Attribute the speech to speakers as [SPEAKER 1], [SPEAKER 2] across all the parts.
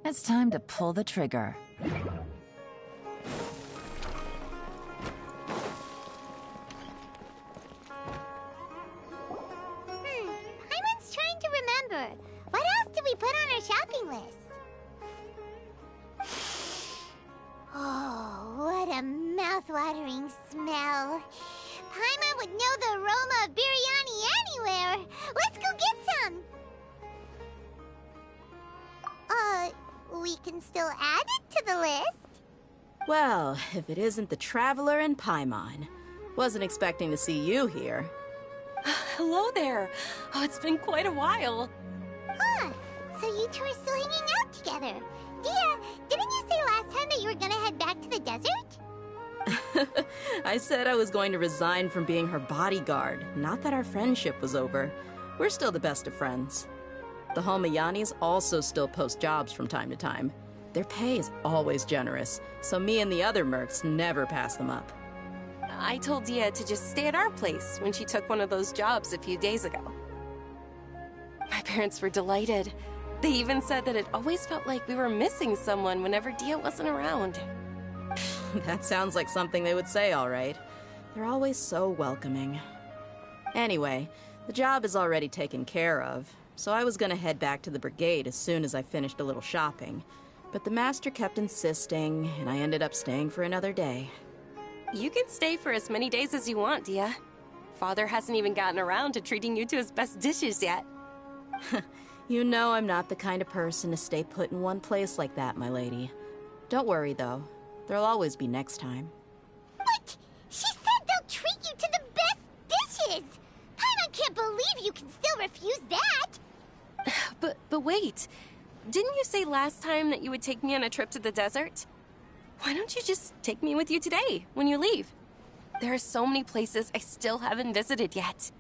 [SPEAKER 1] It's time to pull the trigger.
[SPEAKER 2] Paimon's trying to remember. What else did we put on our shopping list? Oh, what a mouth-watering smell. Paimon would know the aroma of biryani anywhere. Let's go get some. We can still add it to the list.
[SPEAKER 3] Well, if it isn't the Traveler and Paimon. Wasn't expecting to see you here.
[SPEAKER 4] Hello there. Oh, it's been quite a while.
[SPEAKER 2] Huh. So you two are still hanging out together. Dehya, didn't you say last time that you were gonna head back to the desert?
[SPEAKER 3] I said I was going to resign from being her bodyguard, not that our friendship was over. We're still the best of friends. The Holmayanis also still post jobs from time to time. Their pay is always generous, so me and the other mercs never pass them up.
[SPEAKER 4] I told Dehya to just stay at our place when she took one of those jobs a few days ago. My parents were delighted. They even said that it always felt like we were missing someone whenever Dehya wasn't around.
[SPEAKER 3] That sounds like something they would say, all right. They're always so welcoming. Anyway, the job is already taken care of, so I was gonna head back to the brigade as soon as I finished a little shopping. But the master kept insisting, and I ended up staying for another day.
[SPEAKER 4] You can stay for as many days as you want, Dehya. Father hasn't even gotten around to treating you to his best dishes yet.
[SPEAKER 3] You know I'm not the kind of person to stay put in one place like that, my lady. Don't worry, though. There'll always be next time.
[SPEAKER 2] What? She said they'll treat you to the best dishes! Paimon can't believe you can still refuse that!
[SPEAKER 4] But wait. Didn't you say last time that you would take me on a trip to the desert? Why don't you just take me with you today, when you leave? There are so many places I still haven't visited yet.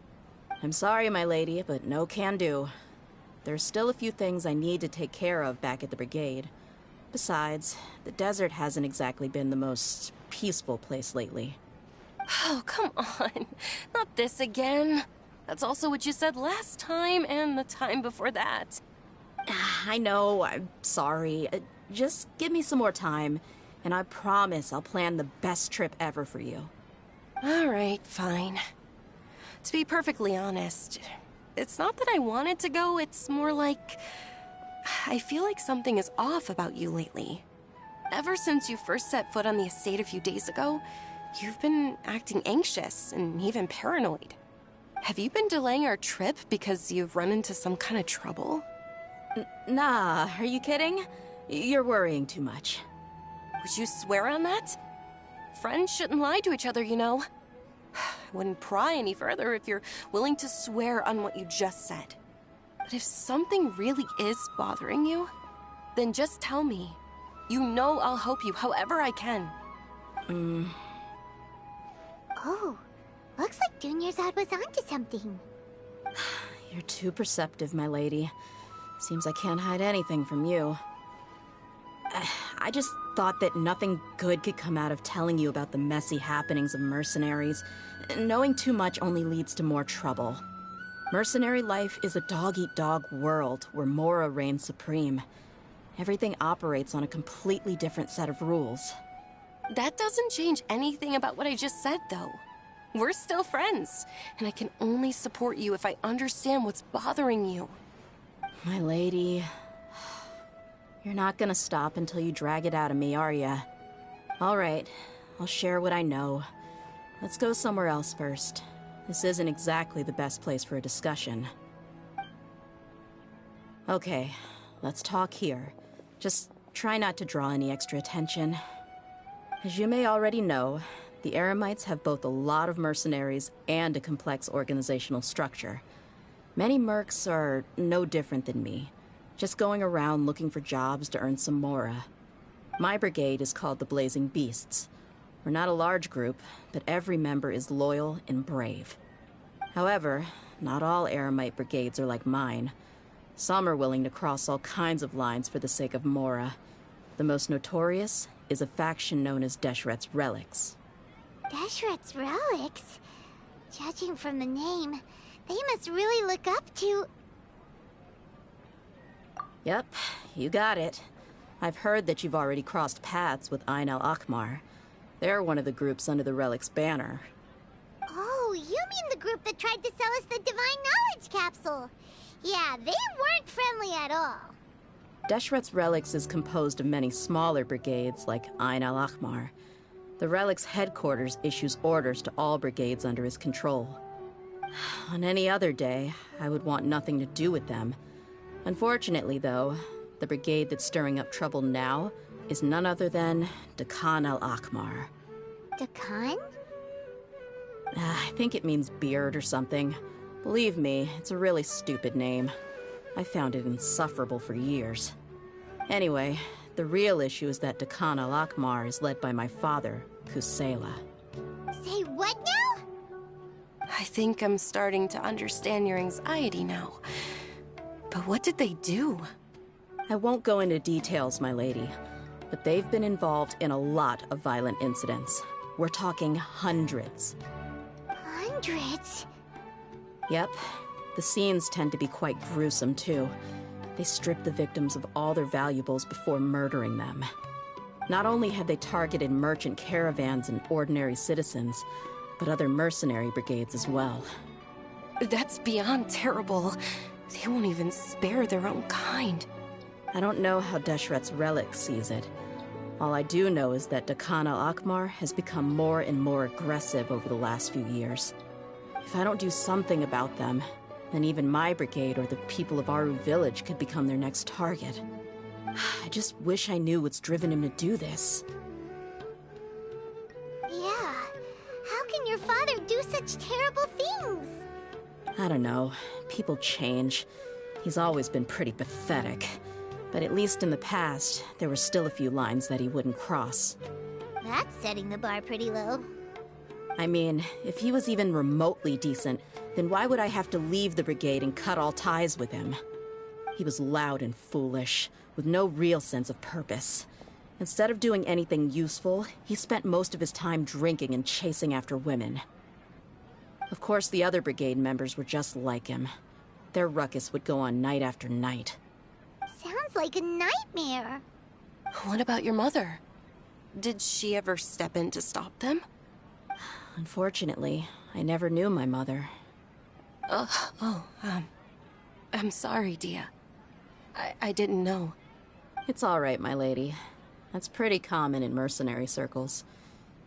[SPEAKER 3] I'm sorry, my lady, but no can do. There's still a few things I need to take care of back at the brigade. Besides, the desert hasn't exactly been the most peaceful place lately.
[SPEAKER 4] Oh, come on. Not this again. That's also what you said last time and the time before that.
[SPEAKER 3] I know, I'm sorry. Just give me some more time, and I promise I'll plan the best trip ever for you.
[SPEAKER 4] All right, fine. To be perfectly honest, it's not that I wanted to go, it's more like I feel like something is off about you lately. Ever since you first set foot on the estate a few days ago, you've been acting anxious and even paranoid. Have you been delaying our trip because you've run into some kind of trouble?
[SPEAKER 3] Nah, are you kidding? You're worrying too much.
[SPEAKER 4] Would you swear on that? Friends shouldn't lie to each other, you know. I wouldn't pry any further if you're willing to swear on what you just said. But if something really is bothering you, then just tell me. You know I'll help you however I can.
[SPEAKER 2] Oh, looks like Dunyarzad was onto something.
[SPEAKER 3] You're too perceptive, my lady. Seems I can't hide anything from you. I just thought that nothing good could come out of telling you about the messy happenings of mercenaries. Knowing too much only leads to more trouble. Mercenary life is a dog-eat-dog world where Mora reigns supreme. Everything operates on a completely different set of rules.
[SPEAKER 4] That doesn't change anything about what I just said, though. We're still friends, and I can only support you if I understand what's bothering you.
[SPEAKER 3] My lady, you're not gonna stop until you drag it out of me, are ya? All right, I'll share what I know. Let's go somewhere else first. This isn't exactly the best place for a discussion. Okay, let's talk here. Just try not to draw any extra attention. As you may already know, the Eremites have both a lot of mercenaries and a complex organizational structure. Many mercs are no different than me, just going around looking for jobs to earn some mora. My brigade is called the Blazing Beasts. We're not a large group, but every member is loyal and brave. However, not all Eremite brigades are like mine. Some are willing to cross all kinds of lines for the sake of mora. The most notorious is a faction known as Deshret's Relics.
[SPEAKER 2] Deshret's Relics? Judging from the name, they must really look up to...
[SPEAKER 3] Yep, you got it. I've heard that you've already crossed paths with Ain al-Akmar. They're one of the groups under the Relic's banner.
[SPEAKER 2] Oh, you mean the group that tried to sell us the Divine Knowledge Capsule? Yeah, they weren't friendly at all.
[SPEAKER 3] Deshret's Relics is composed of many smaller brigades like Ain al-Akmar. The Relic's headquarters issues orders to all brigades under his control. On any other day, I would want nothing to do with them. Unfortunately, though, the brigade that's stirring up trouble now is none other than Dakan al-Akmar.
[SPEAKER 2] Dakan?
[SPEAKER 3] I think it means beard or something. Believe me, it's a really stupid name. I found it insufferable for years. Anyway, the real issue is that Dakan al-Akmar is led by my father, Kusela.
[SPEAKER 2] Say what now?
[SPEAKER 4] I think I'm starting to understand your anxiety now. But what did they do?
[SPEAKER 3] I won't go into details, my lady, but they've been involved in a lot of violent incidents. We're talking hundreds.
[SPEAKER 2] Hundreds?
[SPEAKER 3] Yep. The scenes tend to be quite gruesome, too. They strip the victims of all their valuables before murdering them. Not only have they targeted merchant caravans and ordinary citizens, but other mercenary brigades as well.
[SPEAKER 4] That's beyond terrible. They won't even spare their own kind.
[SPEAKER 3] I don't know how Deshret's Relic sees it. All I do know is that Dakan al-Akmar has become more and more aggressive over the last few years. If I don't do something about them, then even my brigade or the people of Aru village could become their next target. I just wish I knew what's driven him to do this.
[SPEAKER 2] Yeah. How can your father do such terrible things?
[SPEAKER 3] I don't know. People change. He's always been pretty pathetic. But at least in the past, there were still a few lines that he wouldn't cross.
[SPEAKER 2] That's setting the bar pretty low.
[SPEAKER 3] I mean, if he was even remotely decent, then why would I have to leave the brigade and cut all ties with him? He was loud and foolish, with no real sense of purpose. Instead of doing anything useful, he spent most of his time drinking and chasing after women. Of course, the other brigade members were just like him. Their ruckus would go on night after night.
[SPEAKER 2] Sounds like a nightmare.
[SPEAKER 4] What about your mother? Did she ever step in to stop them?
[SPEAKER 3] Unfortunately, I never knew my mother.
[SPEAKER 4] I'm sorry, Dehya. I didn't know.
[SPEAKER 3] It's all right, my lady. That's pretty common in mercenary circles.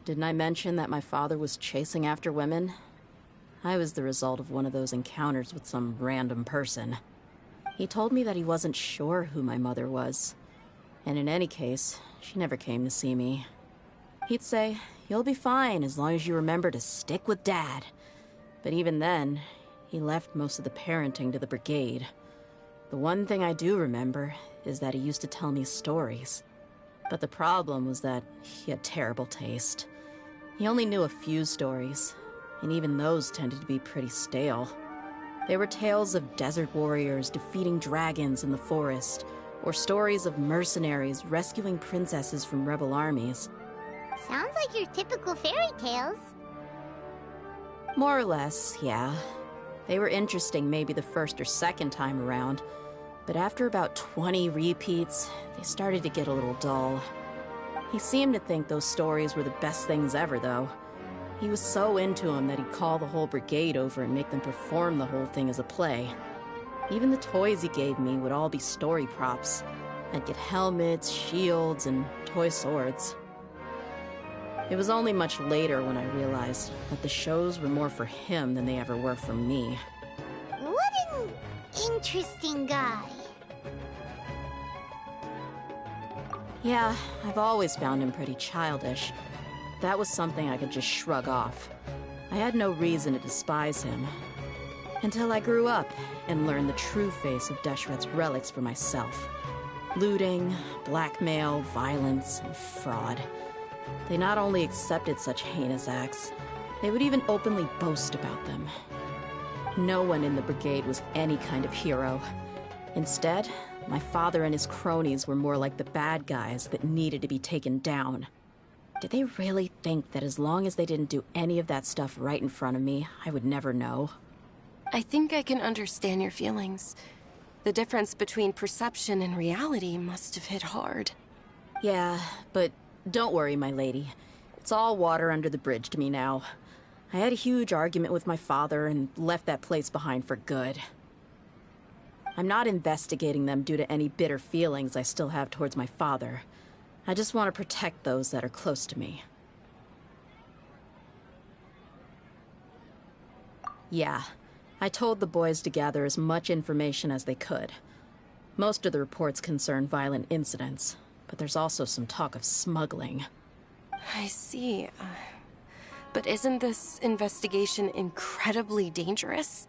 [SPEAKER 3] Didn't I mention that my father was chasing after women? I was the result of one of those encounters with some random person. He told me that he wasn't sure who my mother was. And in any case, she never came to see me. He'd say, "You'll be fine as long as you remember to stick with Dad." But even then, he left most of the parenting to the brigade. The one thing I do remember is that he used to tell me stories. But the problem was that he had terrible taste. He only knew a few stories, and even those tended to be pretty stale. They were tales of desert warriors defeating dragons in the forest, or stories of mercenaries rescuing princesses from rebel armies.
[SPEAKER 2] Sounds like your typical fairy tales.
[SPEAKER 3] More or less, yeah. They were interesting maybe the first or second time around, but after about 20 repeats, they started to get a little dull. He seemed to think those stories were the best things ever, though. He was so into them that he'd call the whole brigade over and make them perform the whole thing as a play. Even the toys he gave me would all be story props. I'd get helmets, shields, and toy swords. It was only much later when I realized that the shows were more for him than they ever were for me.
[SPEAKER 2] What an interesting guy.
[SPEAKER 3] Yeah, I've always found him pretty childish. That was something I could just shrug off. I had no reason to despise him. Until I grew up and learned the true face of Deshret's relics for myself. Looting, blackmail, violence, and fraud. They not only accepted such heinous acts, they would even openly boast about them. No one in the brigade was any kind of hero. Instead, my father and his cronies were more like the bad guys that needed to be taken down. Did they really think that as long as they didn't do any of that stuff right in front of me, I would never know?
[SPEAKER 4] I think I can understand your feelings. The difference between perception and reality must have hit hard.
[SPEAKER 3] Yeah, but don't worry, my lady. It's all water under the bridge to me now. I had a huge argument with my father and left that place behind for good. I'm not investigating them due to any bitter feelings I still have towards my father. I just want to protect those that are close to me. Yeah, I told the boys to gather as much information as they could. Most of the reports concern violent incidents, but there's also some talk of smuggling.
[SPEAKER 4] I see. But isn't this investigation incredibly dangerous?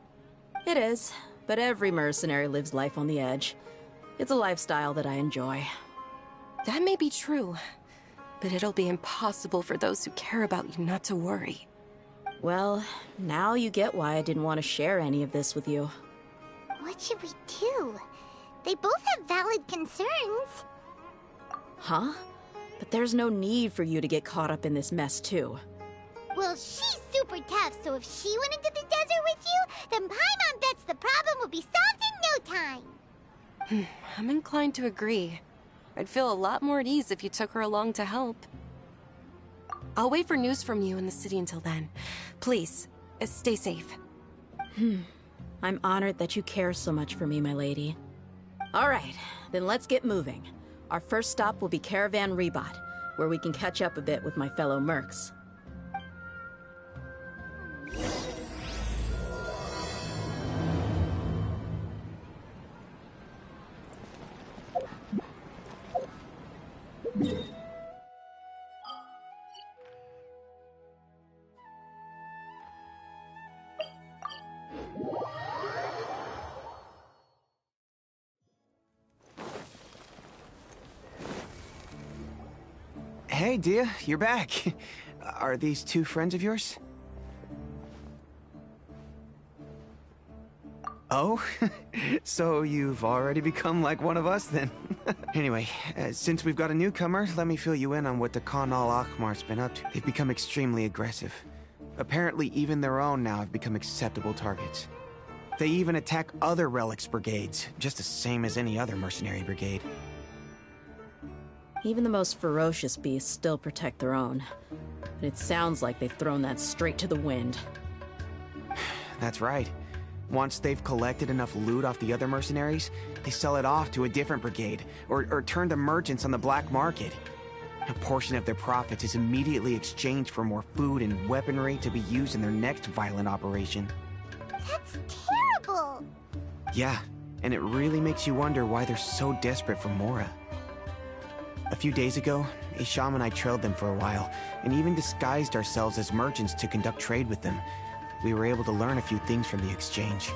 [SPEAKER 3] It is, but every mercenary lives life on the edge. It's a lifestyle that I enjoy.
[SPEAKER 4] That may be true, but it'll be impossible for those who care about you not to worry.
[SPEAKER 3] Well, now you get why I didn't want to share any of this with you.
[SPEAKER 2] What should we do? They both have valid concerns.
[SPEAKER 3] Huh? But there's no need for you to get caught up in this mess, too.
[SPEAKER 2] Well, she's super tough, so if she went into the desert with you, then Paimon bets the problem will be solved in no time.
[SPEAKER 4] I'm inclined to agree. I'd feel a lot more at ease if you took her along to help. I'll wait for news from you in the city until then. Please, stay safe.
[SPEAKER 3] I'm honored that you care so much for me, my lady. All right, then let's get moving. Our first stop will be Caravan Rebot, where we can catch up a bit with my fellow mercs.
[SPEAKER 5] Hey, Dehya, you're back. Are these two friends of yours? Oh? So you've already become like one of us, then? Anyway, since we've got a newcomer, let me fill you in on what the Khan al-Ahmar's been up to. They've become extremely aggressive. Apparently, even their own now have become acceptable targets. They even attack other relics brigades, just the same as any other mercenary brigade.
[SPEAKER 3] Even the most ferocious beasts still protect their own. But it sounds like they've thrown that straight to the wind.
[SPEAKER 5] That's right. Once they've collected enough loot off the other mercenaries, they sell it off to a different brigade, or turn to merchants on the black market. A portion of their profits is immediately exchanged for more food and weaponry to be used in their next violent operation.
[SPEAKER 2] That's terrible!
[SPEAKER 5] Yeah, and it really makes you wonder why they're so desperate for Mora. A few days ago, Isham and I trailed them for a while, and even disguised ourselves as merchants to conduct trade with them. We were able to learn a few things from the exchange.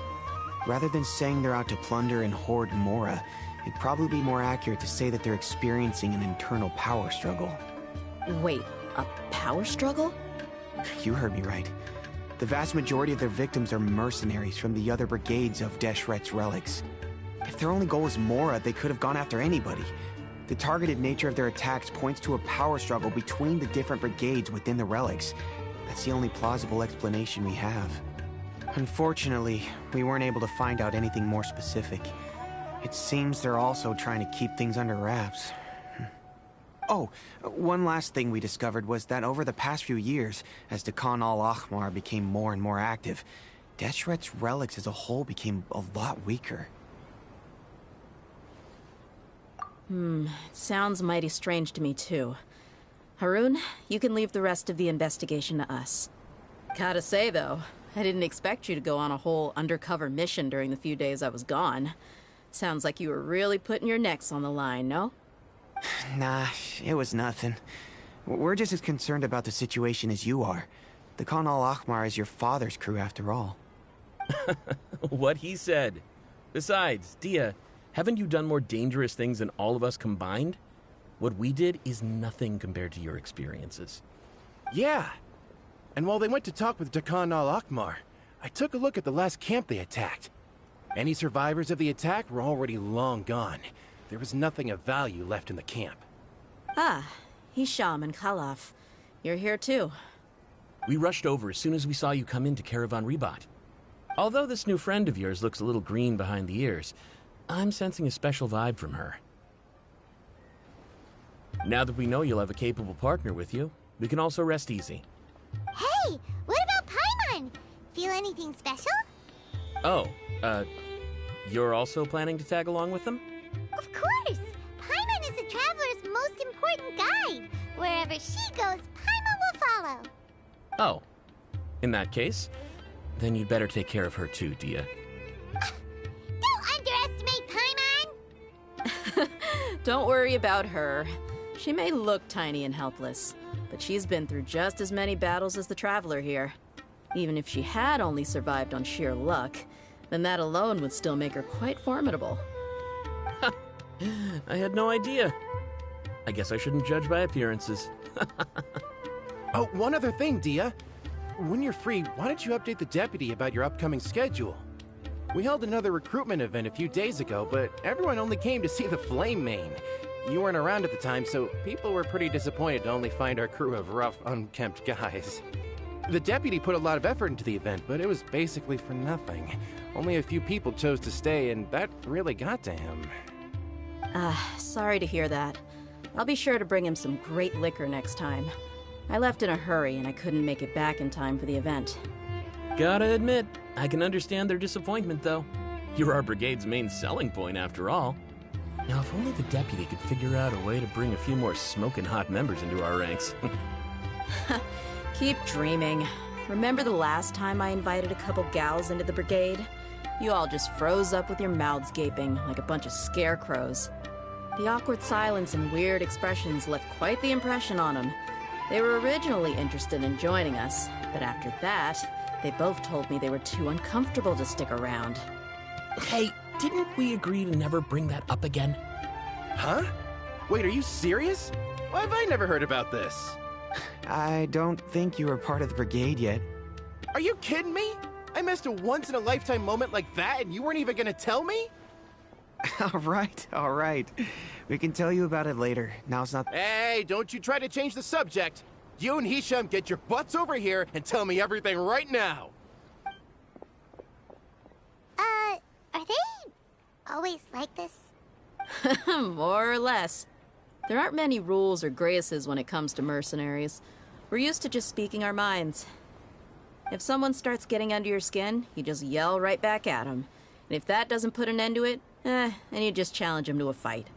[SPEAKER 5] Rather than saying they're out to plunder and hoard Mora, it'd probably be more accurate to say that they're experiencing an internal power struggle.
[SPEAKER 3] Wait, a power struggle?
[SPEAKER 5] You heard me right. The vast majority of their victims are mercenaries from the other brigades of Deshret's relics. If their only goal is Mora, they could have gone after anybody. The targeted nature of their attacks points to a power struggle between the different brigades within the relics. That's the only plausible explanation we have. Unfortunately, we weren't able to find out anything more specific. It seems they're also trying to keep things under wraps. Oh, one last thing we discovered was that over the past few years, as the Khan al-Ahmar became more and more active, Deshret's relics as a whole became a lot weaker.
[SPEAKER 3] It sounds mighty strange to me, too. Harun, you can leave the rest of the investigation to us. Gotta say, though, I didn't expect you to go on a whole undercover mission during the few days I was gone. Sounds like you were really putting your necks on the line, no?
[SPEAKER 5] Nah, it was nothing. We're just as concerned about the situation as you are. The Khan al-Ahmar is your father's crew, after all.
[SPEAKER 6] What he said. Besides, Dehya, haven't you done more dangerous things than all of us combined? What we did is nothing compared to your experiences.
[SPEAKER 7] Yeah. And while they went to talk with Dakan al-Akmar, I took a look at the last camp they attacked. Any survivors of the attack were already long gone. There was nothing of value left in the camp.
[SPEAKER 3] Ah, Hisham and Khalaf. You're here too.
[SPEAKER 6] We rushed over as soon as we saw you come into Caravan Ribat. Although this new friend of yours looks a little green behind the ears, I'm sensing a special vibe from her. Now that we know you'll have a capable partner with you, we can also rest easy.
[SPEAKER 2] Hey, what about Paimon? Feel anything special?
[SPEAKER 6] Oh, you're also planning to tag along with them?
[SPEAKER 2] Of course! Paimon is the traveler's most important guide. Wherever she goes, Paimon will follow.
[SPEAKER 6] Oh. In that case, then you'd better take care of her too, Dehya.
[SPEAKER 2] Don't underestimate Paimon!
[SPEAKER 3] Don't worry about her. She may look tiny and helpless, but she's been through just as many battles as the traveler here. Even if she had only survived on sheer luck, then that alone would still make her quite formidable.
[SPEAKER 6] I had no idea. I guess I shouldn't judge by appearances.
[SPEAKER 7] Oh, one other thing, Dehya. When you're free, why don't you update the deputy about your upcoming schedule? We held another recruitment event a few days ago, but everyone only came to see the Flame Mane. You weren't around at the time, so people were pretty disappointed to only find our crew of rough, unkempt guys. The deputy put a lot of effort into the event, but it was basically for nothing. Only a few people chose to stay, and that really got to him.
[SPEAKER 3] Sorry to hear that. I'll be sure to bring him some great liquor next time. I left in a hurry and I couldn't make it back in time for the event.
[SPEAKER 6] Gotta admit, I can understand their disappointment, though. You're our brigade's main selling point, after all. Now, if only the deputy could figure out a way to bring a few more smoking hot members into our ranks.
[SPEAKER 3] Keep dreaming. Remember the last time I invited a couple gals into the brigade? You all just froze up with your mouths gaping like a bunch of scarecrows. The awkward silence and weird expressions left quite the impression on them. They were originally interested in joining us, but after that, they both told me they were too uncomfortable to stick around.
[SPEAKER 6] Hey, didn't we agree to never bring that up again?
[SPEAKER 7] Huh? Wait, are you serious? Why have I never heard about this?
[SPEAKER 5] I don't think you were part of the brigade yet.
[SPEAKER 7] Are you kidding me? I missed a once-in-a-lifetime moment like that and you weren't even gonna tell me?
[SPEAKER 5] All right. We can tell you about it later. Now's not...
[SPEAKER 7] Hey, don't you try to change the subject. You and Hisham get your butts over here and tell me everything right now.
[SPEAKER 2] Are they always like this?
[SPEAKER 3] More or less. There aren't many rules or graces when it comes to mercenaries. We're used to just speaking our minds. If someone starts getting under your skin, you just yell right back at them. And if that doesn't put an end to it, then you just challenge them to a fight.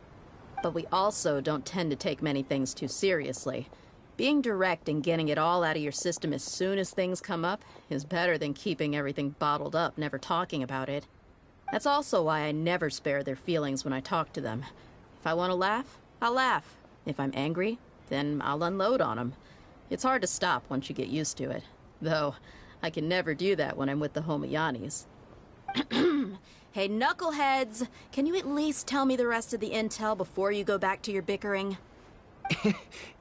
[SPEAKER 3] But we also don't tend to take many things too seriously. Being direct and getting it all out of your system as soon as things come up is better than keeping everything bottled up, never talking about it. That's also why I never spare their feelings when I talk to them. If I want to laugh, I'll laugh. If I'm angry, then I'll unload on them. It's hard to stop once you get used to it. Though, I can never do that when I'm with the Homayanis. Hey, knuckleheads! Can you at least tell me the rest of the intel before you go back to your bickering?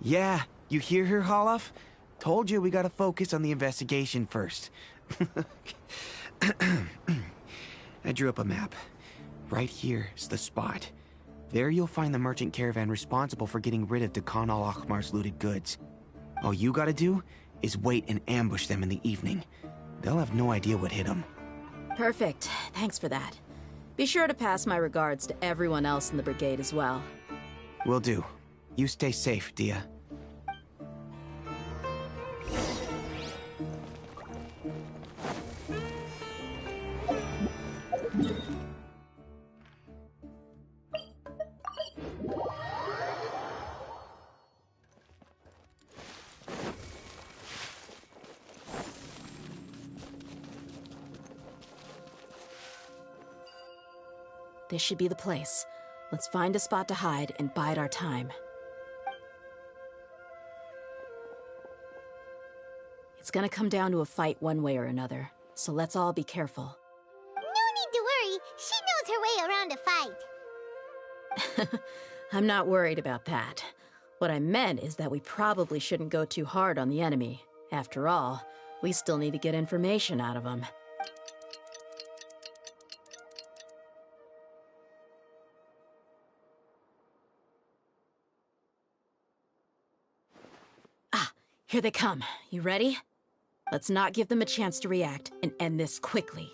[SPEAKER 5] Yeah, you hear her, Holloff? Told you we gotta focus on the investigation first. I drew up a map. Right here is the spot. There you'll find the merchant caravan responsible for getting rid of Dakan al-Akmar's looted goods. All you gotta do is wait and ambush them in the evening. They'll have no idea what hit them.
[SPEAKER 3] Perfect. Thanks for that. Be sure to pass my regards to everyone else in the brigade as well.
[SPEAKER 5] Will do. You stay safe, Dehya.
[SPEAKER 3] This should be the place. Let's find a spot to hide and bide our time. It's gonna come down to a fight one way or another. so let's all be careful.
[SPEAKER 2] No need to worry. She knows her way around a fight.
[SPEAKER 3] I'm not worried about that. What I meant is that we probably shouldn't go too hard on the enemy. After all, we still need to get information out of them. Ah, here they come. You ready? Let's not give them a chance to react and end this quickly.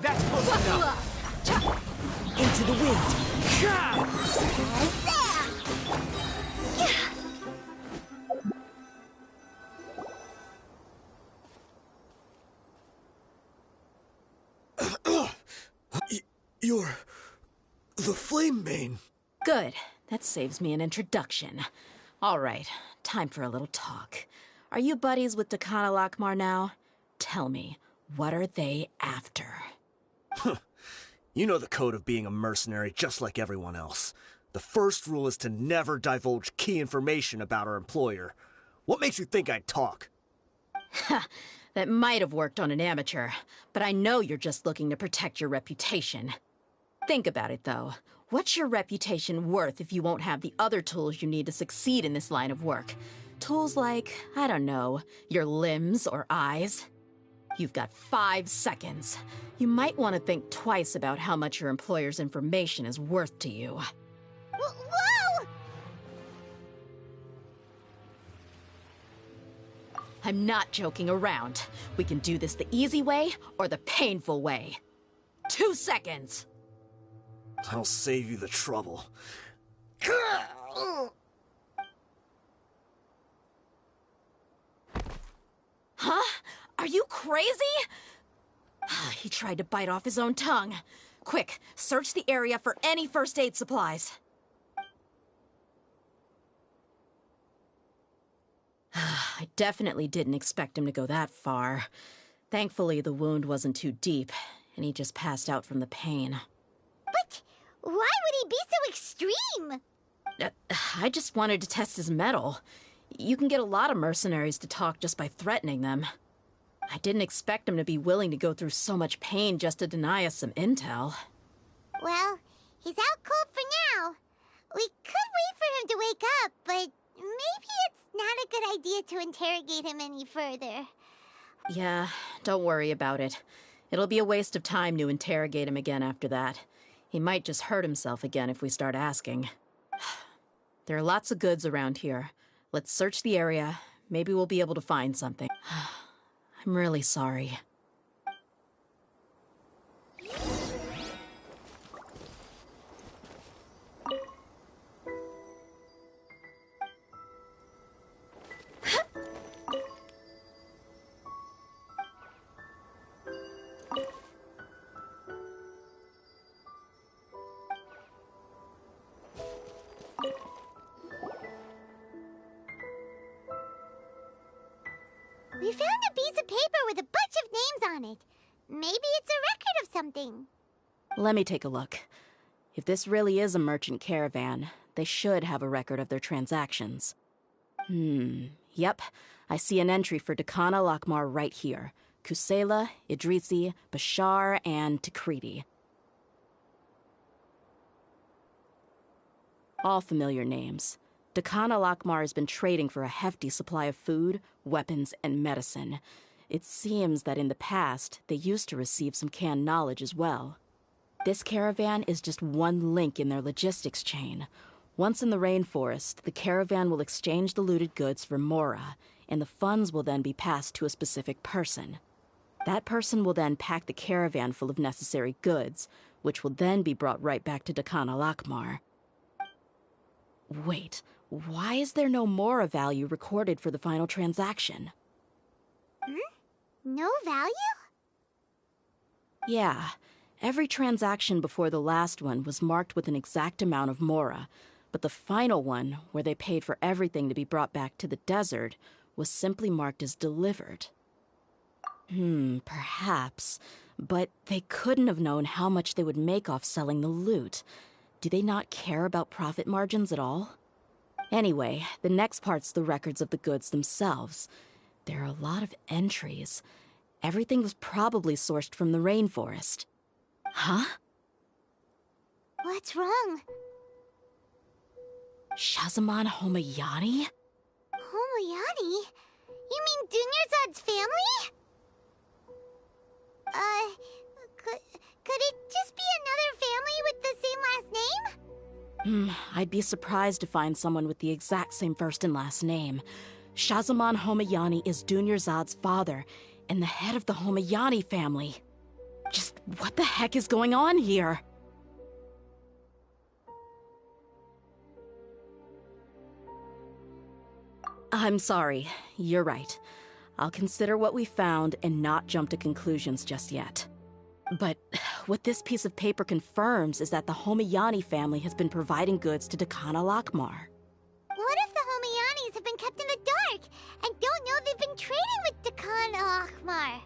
[SPEAKER 5] That's close enough! Into the wind!
[SPEAKER 8] You're... the Flame Mane.
[SPEAKER 3] Good. That saves me an introduction. All right, time for a little talk. Are you buddies with Dakana Lakmar now? Tell me, what are they after?
[SPEAKER 8] You know the code of being a mercenary just like everyone else. The first rule is to never divulge key information about our employer. What makes you think I'd talk?
[SPEAKER 3] That might have worked on an amateur, but I know you're just looking to protect your reputation. Think about it, though. What's your reputation worth if you won't have the other tools you need to succeed in this line of work? Tools like, I don't know, your limbs or eyes? You've got 5 seconds. You might want to think twice about how much your employer's information is worth to you.
[SPEAKER 2] Whoa!
[SPEAKER 3] I'm not joking around. We can do this the easy way or the painful way. 2 seconds!
[SPEAKER 8] I'll save you the trouble.
[SPEAKER 3] Huh? Are you crazy? He tried to bite off his own tongue. Quick, search the area for any first aid supplies. I definitely didn't expect him to go that far. Thankfully, the wound wasn't too deep, and he just passed out from the pain.
[SPEAKER 2] But why would he be so extreme?
[SPEAKER 3] I just wanted to test his mettle. You can get a lot of mercenaries to talk just by threatening them. I didn't expect him to be willing to go through so much pain just to deny us some intel.
[SPEAKER 2] Well, he's out cold for now. We could wait for him to wake up, but maybe it's not a good idea to interrogate him any further.
[SPEAKER 3] Yeah, don't worry about it. It'll be a waste of time to interrogate him again after that. He might just hurt himself again if we start asking. There are lots of goods around here. Let's search the area. Maybe we'll be able to find something. I'm really sorry.
[SPEAKER 2] We found a piece of paper with a bunch of names on it. Maybe it's a record of something.
[SPEAKER 3] Let me take a look. If this really is a merchant caravan, they should have a record of their transactions. Yep. I see an entry for Dakana Lakmar right here. Kusela, Idrisi, Bashar, and Takriti. All familiar names. Dakana Lakmar has been trading for a hefty supply of food, weapons, and medicine. It seems that in the past, they used to receive some canned knowledge as well. This caravan is just one link in their logistics chain. Once in the rainforest, the caravan will exchange the looted goods for Mora, and the funds will then be passed to a specific person. That person will then pack the caravan full of necessary goods, which will then be brought right back to Dakana Lakmar. Wait, why is there no Mora value recorded for the final transaction?
[SPEAKER 2] Maybe no value?
[SPEAKER 3] Yeah. Every transaction before the last one was marked with an exact amount of mora, but the final one, where they paid for everything to be brought back to the desert, was simply marked as delivered. Perhaps. But they couldn't have known how much they would make off selling the loot. Do they not care about profit margins at all? Anyway, the next part's the records of the goods themselves. There are a lot of entries. Everything was probably sourced from the rainforest. Huh?
[SPEAKER 2] What's wrong?
[SPEAKER 3] Shazamon Homayani?
[SPEAKER 2] Homayani? You mean Dunyarzad's family? Could it just be another family with the same last name?
[SPEAKER 3] I'd be surprised to find someone with the exact same first and last name. Shazamon Homayani is Dunyarzad's father, and the head of the Homayani family. Just what the heck is going on here? I'm sorry, you're right. I'll consider what we found and not jump to conclusions just yet. But what this piece of paper confirms is that the Homayani family has been providing goods to Dakana Lakmar.
[SPEAKER 2] What if the Homayanis have been kept in the dark and don't know they've been trading with Dakana Lakmar?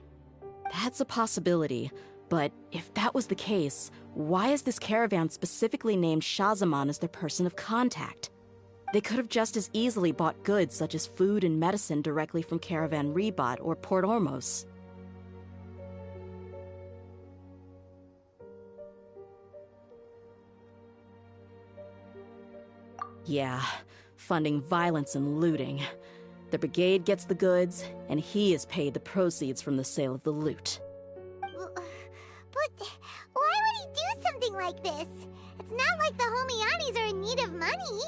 [SPEAKER 3] That's a possibility, but if that was the case, why is this caravan specifically named Shazamon as their person of contact? They could have just as easily bought goods such as food and medicine directly from Caravan Ribat or Port Ormos. Yeah, funding violence and looting. The brigade gets the goods, and he is paid the proceeds from the sale of the loot.
[SPEAKER 2] But why would he do something like this? It's not like the Homayanis are in need of money.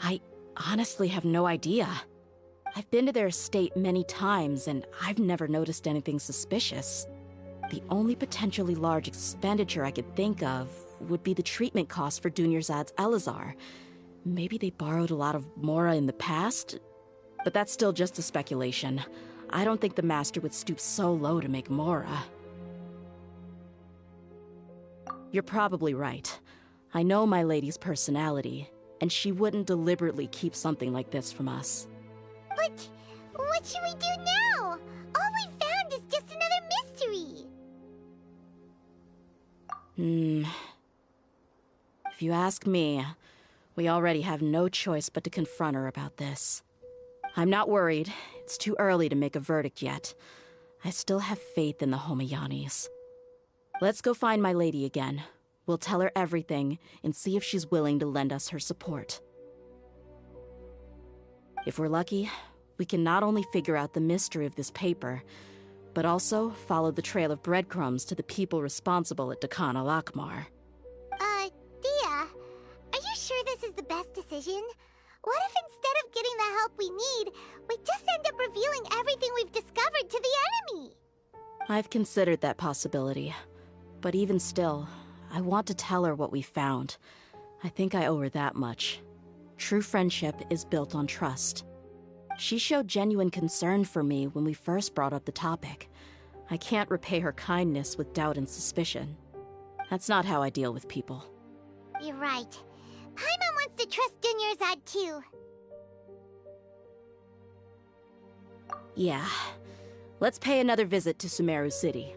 [SPEAKER 3] I honestly have no idea. I've been to their estate many times, and I've never noticed anything suspicious. The only potentially large expenditure I could think of would be the treatment costs for Dunyarzad's Elazar. Maybe they borrowed a lot of mora in the past? But that's still just a speculation. I don't think the Master would stoop so low to make mora. You're probably right. I know my lady's personality, and she wouldn't deliberately keep something like this from us.
[SPEAKER 2] But what should we do now? All we found is just another mystery.
[SPEAKER 3] If you ask me, we already have no choice but to confront her about this. I'm not worried. It's too early to make a verdict yet. I still have faith in the Homayanis. Let's go find my lady again. We'll tell her everything and see if she's willing to lend us her support. If we're lucky, we can not only figure out the mystery of this paper, but also follow the trail of breadcrumbs to the people responsible at Dakana Lakmar.
[SPEAKER 2] Dehya, are you sure this is the best decision? What if instead of getting the help we need, we just end up revealing everything we've discovered to the enemy?
[SPEAKER 3] I've considered that possibility, but even still, I want to tell her what we found. I think I owe her that much. True friendship is built on trust. She showed genuine concern for me when we first brought up the topic. I can't repay her kindness with doubt and suspicion. That's not how I deal with people.
[SPEAKER 2] You're right. Paimon wants to trust Dunyarzad too.
[SPEAKER 3] Yeah. Let's pay another visit to Sumeru City.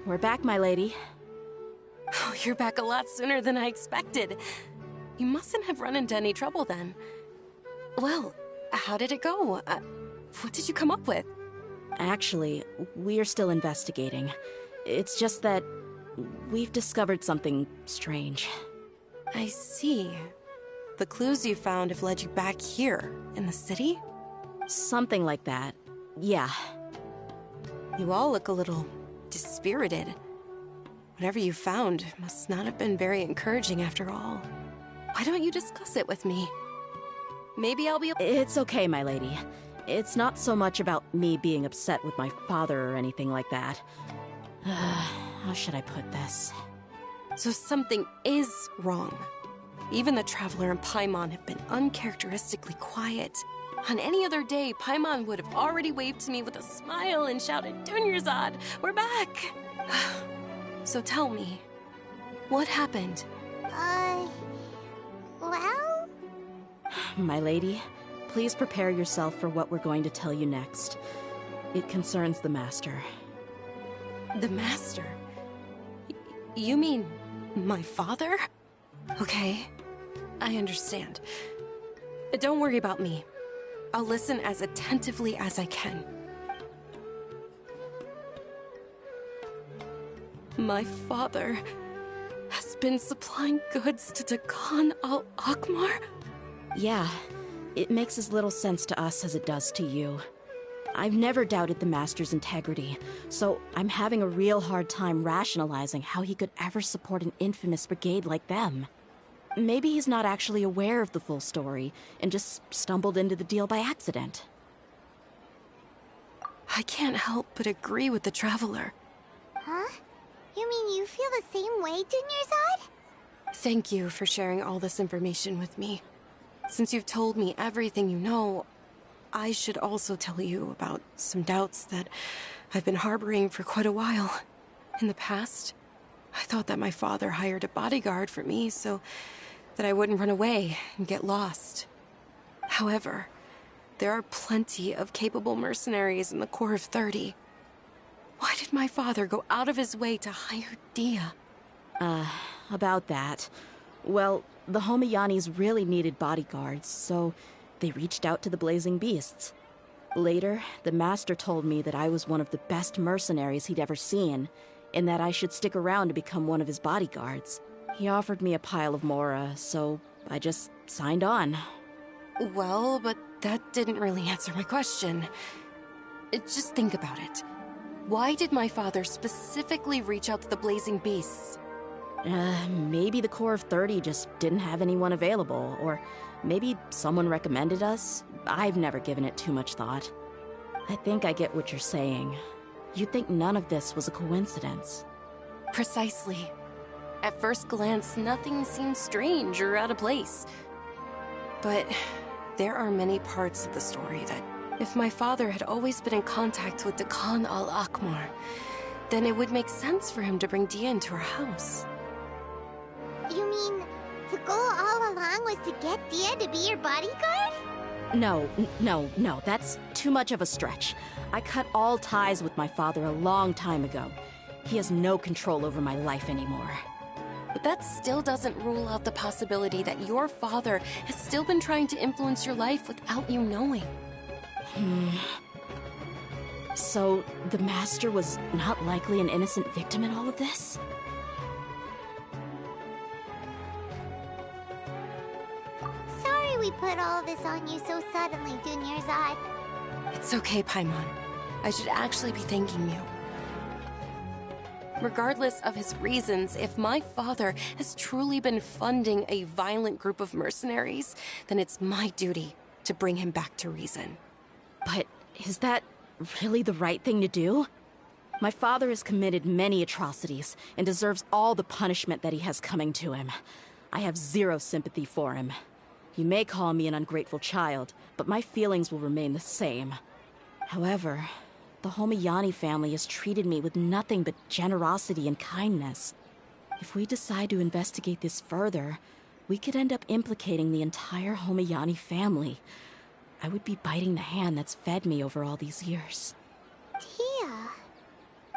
[SPEAKER 3] We're back, my lady.
[SPEAKER 4] Oh, you're back a lot sooner than I expected. You mustn't have run into any trouble then. Well, how did it go? What did you come up with?
[SPEAKER 3] Actually, we're still investigating. It's just that we've discovered something strange.
[SPEAKER 4] I see. The clues you found have led you back here, in the city?
[SPEAKER 3] Something like that. Yeah.
[SPEAKER 4] You all look a little dispirited. Whatever you found must not have been very encouraging after all. Why don't you discuss it with me? Maybe I'll be...
[SPEAKER 3] It's okay, my lady. It's not so much about me being upset with my father or anything like that. How should I put this?
[SPEAKER 4] So something is wrong. Even the Traveler and Paimon have been uncharacteristically quiet. On any other day, Paimon would have already waved to me with a smile and shouted, "Dunyarzad, we're back!" So tell me, what happened?
[SPEAKER 2] Well?
[SPEAKER 3] My lady, please prepare yourself for what we're going to tell you next. It concerns the Master.
[SPEAKER 4] The Master? You mean my father? Okay, I understand. Don't worry about me. I'll listen as attentively as I can. My father has been supplying goods to Dakan al-Akmar?
[SPEAKER 3] Yeah, it makes as little sense to us as it does to you. I've never doubted the Master's integrity, so I'm having a real hard time rationalizing how he could ever support an infamous brigade like them. Maybe he's not actually aware of the full story and just stumbled into the deal by accident.
[SPEAKER 4] I can't help but agree with the Traveler.
[SPEAKER 2] Huh? You mean you feel the same way, Dunyarzad?
[SPEAKER 4] Thank you for sharing all this information with me. Since you've told me everything you know, I should also tell you about some doubts that I've been harboring for quite a while. In the past, I thought that my father hired a bodyguard for me so that I wouldn't run away and get lost. However, there are plenty of capable mercenaries in the Corps of 30. Why did my father go out of his way to hire Dehya?
[SPEAKER 3] About that. Well, the Homiyanis really needed bodyguards, so they reached out to the Blazing Beasts. Later, the Master told me that I was one of the best mercenaries he'd ever seen, and that I should stick around to become one of his bodyguards. He offered me a pile of mora, so I just signed on.
[SPEAKER 4] Well, but that didn't really answer my question. Just think about it. Why did my father specifically reach out to the Blazing Beasts?
[SPEAKER 3] Maybe the Corps of 30 just didn't have anyone available, or maybe someone recommended us. I've never given it too much thought. I think I get what you're saying. You'd think none of this was a coincidence.
[SPEAKER 4] Precisely. At first glance, nothing seems strange or out of place. But there are many parts of the story that, if my father had always been in contact with Dakan al-Akmar, then it would make sense for him to bring Dehya into our house.
[SPEAKER 2] You mean the goal all along was to get Dehya to be your bodyguard?
[SPEAKER 3] No, that's too much of a stretch. I cut all ties with my father a long time ago. He has no control over my life anymore.
[SPEAKER 4] But that still doesn't rule out the possibility that your father has still been trying to influence your life without you knowing.
[SPEAKER 3] So, the Master was not likely an innocent victim in all of this?
[SPEAKER 2] Sorry we put all this on you so suddenly, Dunyarzad.
[SPEAKER 4] It's okay, Paimon. I should actually be thanking you. Regardless of his reasons, if my father has truly been funding a violent group of mercenaries, then it's my duty to bring him back to reason.
[SPEAKER 3] But is that really the right thing to do? My father has committed many atrocities and deserves all the punishment that he has coming to him. I have zero sympathy for him. You may call me an ungrateful child, but my feelings will remain the same. However, the Homiyani family has treated me with nothing but generosity and kindness. If we decide to investigate this further, we could end up implicating the entire Homiyani family. I would be biting the hand that's fed me over all these years.
[SPEAKER 2] Dehya.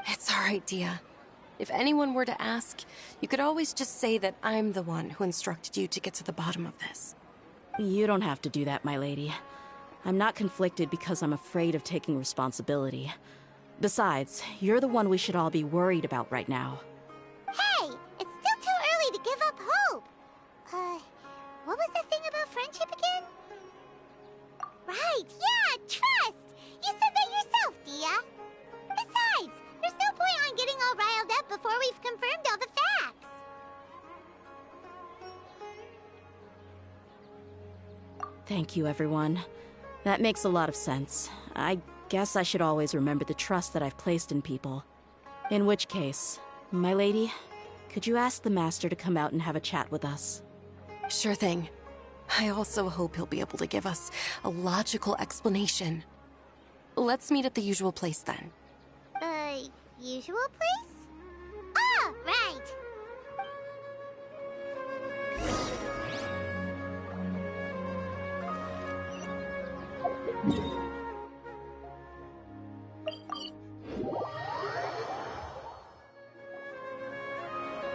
[SPEAKER 4] It's all right, Dehya. If anyone were to ask, you could always just say that I'm the one who instructed you to get to the bottom of this.
[SPEAKER 3] You don't have to do that, my lady. I'm not conflicted because I'm afraid of taking responsibility. Besides, you're the one we should all be worried about right now.
[SPEAKER 2] Hey, it's still too early to give up hope. What was that thing about friendship again? Right, yeah, trust! You said that yourself, Dehya.
[SPEAKER 3] Thank you, everyone. That makes a lot of sense. I guess I should always remember the trust that I've placed in people. In which case, my lady, could you ask the Master to come out and have a chat with us?
[SPEAKER 4] Sure thing. I also hope he'll be able to give us a logical explanation. Let's meet at the usual place then.
[SPEAKER 2] Usual place? Ah, right!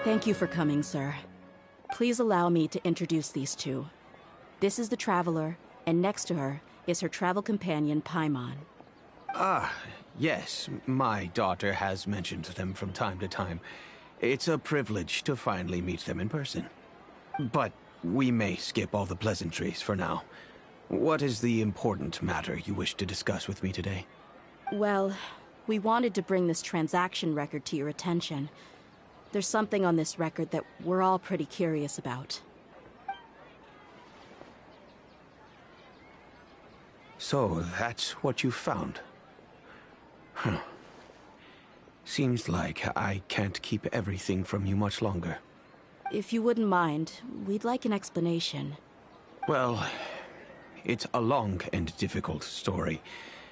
[SPEAKER 3] Thank you for coming, sir. Please allow me to introduce these two. This is the Traveler, and next to her is her travel companion, Paimon.
[SPEAKER 5] Ah, yes. My daughter has mentioned them from time to time. It's a privilege to finally meet them in person. But we may skip all the pleasantries for now. What is the important matter you wish to discuss with me today?
[SPEAKER 3] Well, we wanted to bring this transaction record to your attention. There's something on this record that we're all pretty curious about.
[SPEAKER 5] So, that's what you found? Huh. Seems like I can't keep everything from you much longer.
[SPEAKER 3] If you wouldn't mind, we'd like an explanation.
[SPEAKER 5] Well, it's a long and difficult story.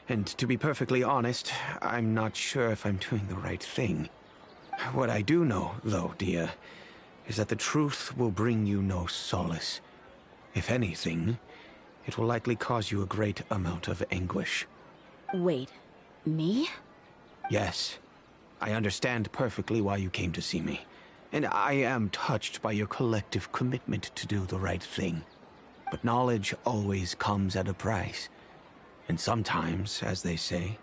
[SPEAKER 5] And to be perfectly honest, I'm not sure if I'm doing the right thing. What I do know, though, Dehya, is that the truth will bring you no solace. If anything, it will likely cause you a great amount of anguish.
[SPEAKER 3] Wait, me?
[SPEAKER 5] Yes. I understand perfectly why you came to see me. And I am touched by your collective commitment to do the right thing. But knowledge always comes at a price. And sometimes, as they say,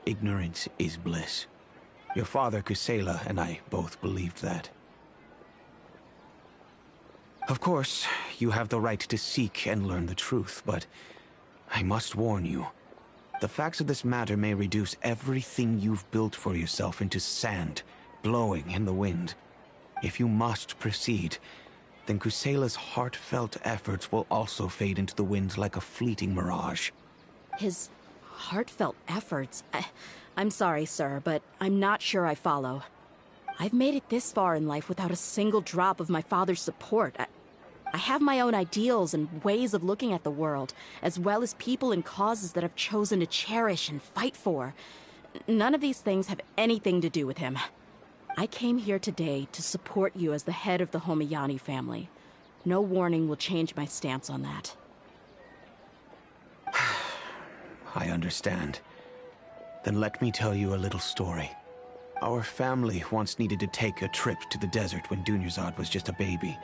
[SPEAKER 5] ignorance is bliss. Your father, Kusela, and I both believed that. Of course, you have the right to seek and learn the truth, but I must warn you. The facts of this matter may reduce everything you've built for yourself into sand, blowing in the wind. If you must proceed, then Kusela's heartfelt efforts will also fade into the wind like a fleeting mirage.
[SPEAKER 3] His heartfelt efforts? I'm sorry, sir, but I'm not sure I follow. I've made it this far in life without a single drop of my father's support. I have my own ideals and ways of looking at the world, as well as people and causes that I've chosen to cherish and fight for. None of these things have anything to do with him. I came here today to support you as the head of the Homayani family. No warning will change my stance on that.
[SPEAKER 5] I understand. Then let me tell you a little story. Our family once needed to take a trip to the desert when Dunyazad was just a baby.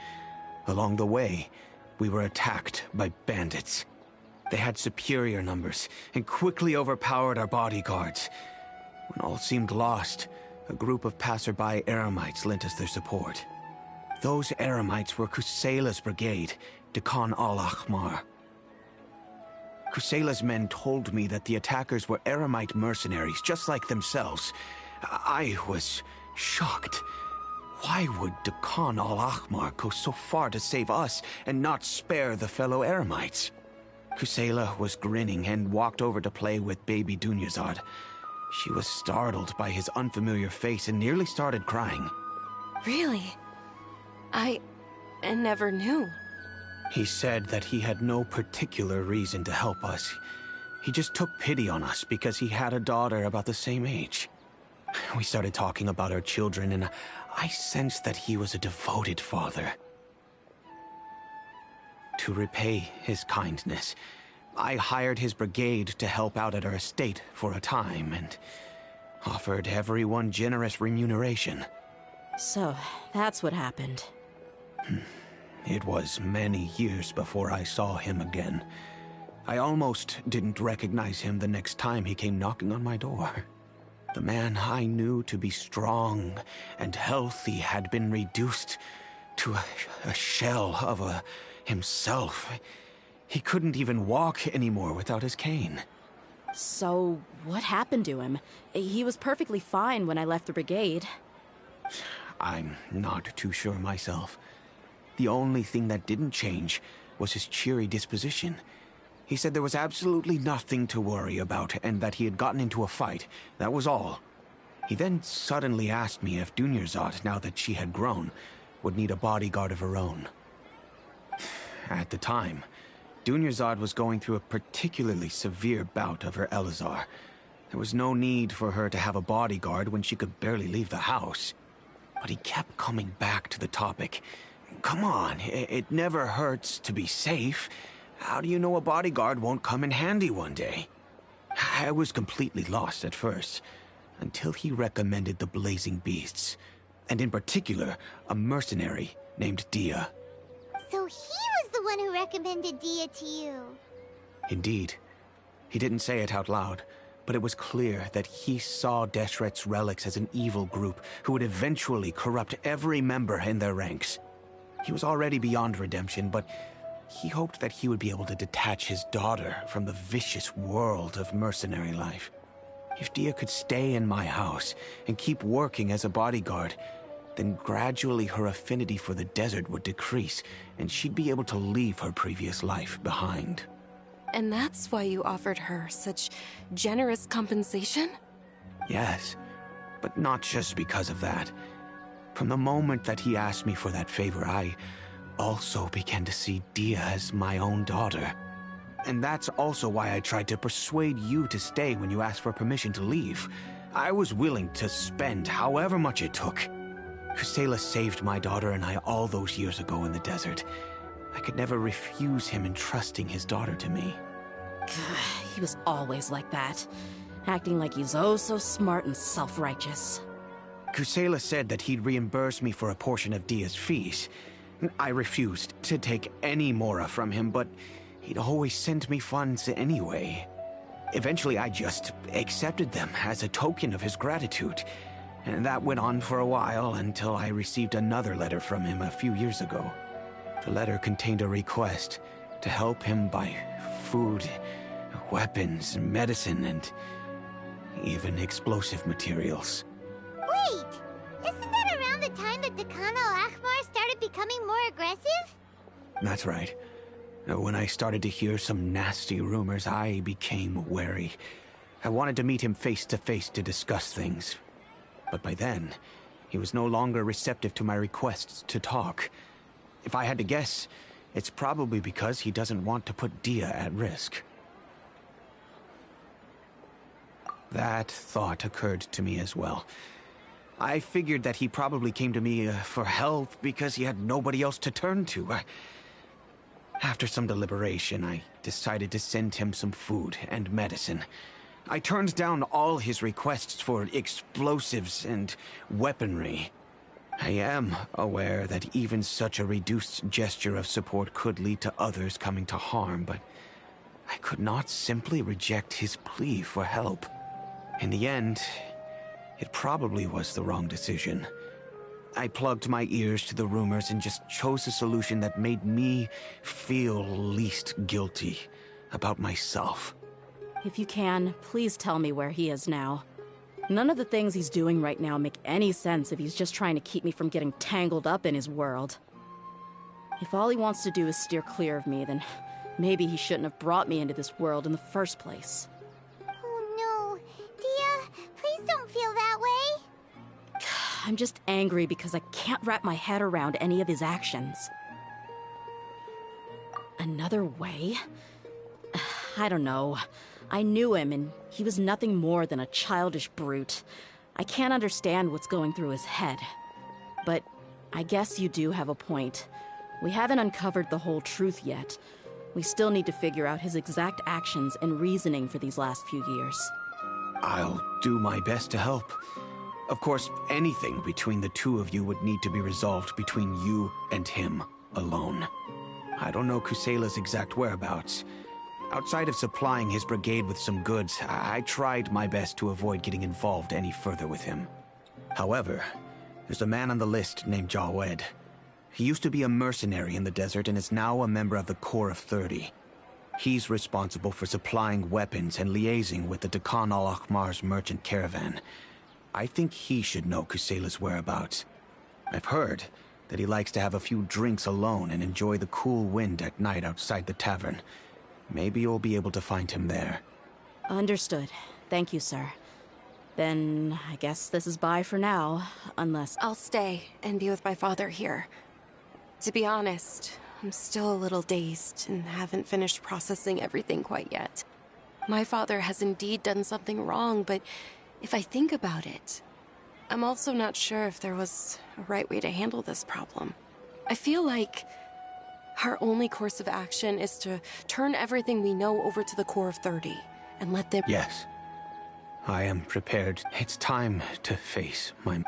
[SPEAKER 5] Along the way, we were attacked by bandits. They had superior numbers and quickly overpowered our bodyguards. When all seemed lost, a group of passerby Eremites lent us their support. Those Eremites were Kusela's brigade, Dekhan al-Ahmar. Kusela's men told me that the attackers were Eremite mercenaries, just like themselves. I was shocked. Why would Dekhan al-Ahmar go so far to save us and not spare the fellow Eremites? Kusela was grinning and walked over to play with baby Dunyazad. She was startled by his unfamiliar face and nearly started crying.
[SPEAKER 4] Really? I never knew.
[SPEAKER 5] He said that he had no particular reason to help us. He just took pity on us because he had a daughter about the same age. We started talking about our children, and I sensed that he was a devoted father. To repay his kindness, I hired his brigade to help out at our estate for a time, and offered everyone generous remuneration.
[SPEAKER 3] So, that's what happened.
[SPEAKER 5] It was many years before I saw him again. I almost didn't recognize him the next time he came knocking on my door. The man I knew to be strong and healthy had been reduced to a shell of himself. He couldn't even walk anymore without his cane.
[SPEAKER 3] So, what happened to him? He was perfectly fine when I left the brigade.
[SPEAKER 5] I'm not too sure myself. The only thing that didn't change was his cheery disposition. He said there was absolutely nothing to worry about, and that he had gotten into a fight. That was all. He then suddenly asked me if Dunyarzad, now that she had grown, would need a bodyguard of her own. At the time, Dunyarzad was going through a particularly severe bout of her Elazar. There was no need for her to have a bodyguard when she could barely leave the house. But he kept coming back to the topic. Come on, it never hurts to be safe. How do you know a bodyguard won't come in handy one day? I was completely lost at first, until he recommended the Blazing Beasts, and in particular, a mercenary named Dehya.
[SPEAKER 2] So he was the one who recommended Dehya to you.
[SPEAKER 5] Indeed. He didn't say it out loud, but it was clear that he saw Deshret's relics as an evil group who would eventually corrupt every member in their ranks. He was already beyond redemption, but he hoped that he would be able to detach his daughter from the vicious world of mercenary life. If Dehya could stay in my house and keep working as a bodyguard, then gradually her affinity for the desert would decrease, and she'd be able to leave her previous life behind.
[SPEAKER 4] And that's why you offered her such generous compensation?
[SPEAKER 5] Yes, but not just because of that. From the moment that he asked me for that favor, I also began to see Dehya as my own daughter. And that's also why I tried to persuade you to stay when you asked for permission to leave. I was willing to spend however much it took. Kusela saved my daughter and I all those years ago in the desert. I could never refuse him entrusting his daughter to me.
[SPEAKER 3] He was always like that, acting like he's oh so smart and self-righteous.
[SPEAKER 5] Kusela said that he'd reimburse me for a portion of Dehya's fees. I refused to take any mora from him, but he'd always sent me funds anyway. Eventually, I just accepted them as a token of his gratitude. And that went on for a while until I received another letter from him a few years ago. The letter contained a request to help him buy food, weapons, medicine, and even explosive materials.
[SPEAKER 2] Wait! Isn't that around the time that Dekhan al-Ahmar started becoming more aggressive?
[SPEAKER 5] That's right. When I started to hear some nasty rumors, I became wary. I wanted to meet him face to face to discuss things. But by then, he was no longer receptive to my requests to talk. If I had to guess, it's probably because he doesn't want to put Dehya at risk. That thought occurred to me as well. I figured that he probably came to me for help because he had nobody else to turn to. After some deliberation, I decided to send him some food and medicine. I turned down all his requests for explosives and weaponry. I am aware that even such a reduced gesture of support could lead to others coming to harm, but I could not simply reject his plea for help. In the end, it probably was the wrong decision. I plugged my ears to the rumors and just chose a solution that made me feel least guilty about myself.
[SPEAKER 3] If you can, please tell me where he is now. None of the things he's doing right now make any sense if he's just trying to keep me from getting tangled up in his world. If all he wants to do is steer clear of me, then maybe he shouldn't have brought me into this world in the first place.
[SPEAKER 2] Oh no. Dehya, please don't feel that way.
[SPEAKER 3] I'm just angry because I can't wrap my head around any of his actions. Another way? I don't know. I knew him, and he was nothing more than a childish brute. I can't understand what's going through his head. But I guess you do have a point. We haven't uncovered the whole truth yet. We still need to figure out his exact actions and reasoning for these last few years.
[SPEAKER 5] I'll do my best to help. Of course, anything between the two of you would need to be resolved between you and him alone. I don't know Kusela's exact whereabouts. Outside of supplying his brigade with some goods, I tried my best to avoid getting involved any further with him. However, there's a man on the list named Jawed. He used to be a mercenary in the desert and is now a member of the Corps of 30. He's responsible for supplying weapons and liaising with the Dekhan al-Ahmar's merchant caravan. I think he should know Kusela's whereabouts. I've heard that he likes to have a few drinks alone and enjoy the cool wind at night outside the tavern. Maybe you'll be able to find him there.
[SPEAKER 3] Understood. Thank you, sir. Then I guess this is bye for now, unless...
[SPEAKER 4] I'll stay and be with my father here. To be honest, I'm still a little dazed and haven't finished processing everything quite yet. My father has indeed done something wrong, but if I think about it, I'm also not sure if there was a right way to handle this problem. I feel like our only course of action is to turn everything we know over to the core of 30 and let them...
[SPEAKER 5] Yes. I am prepared. It's time to face my...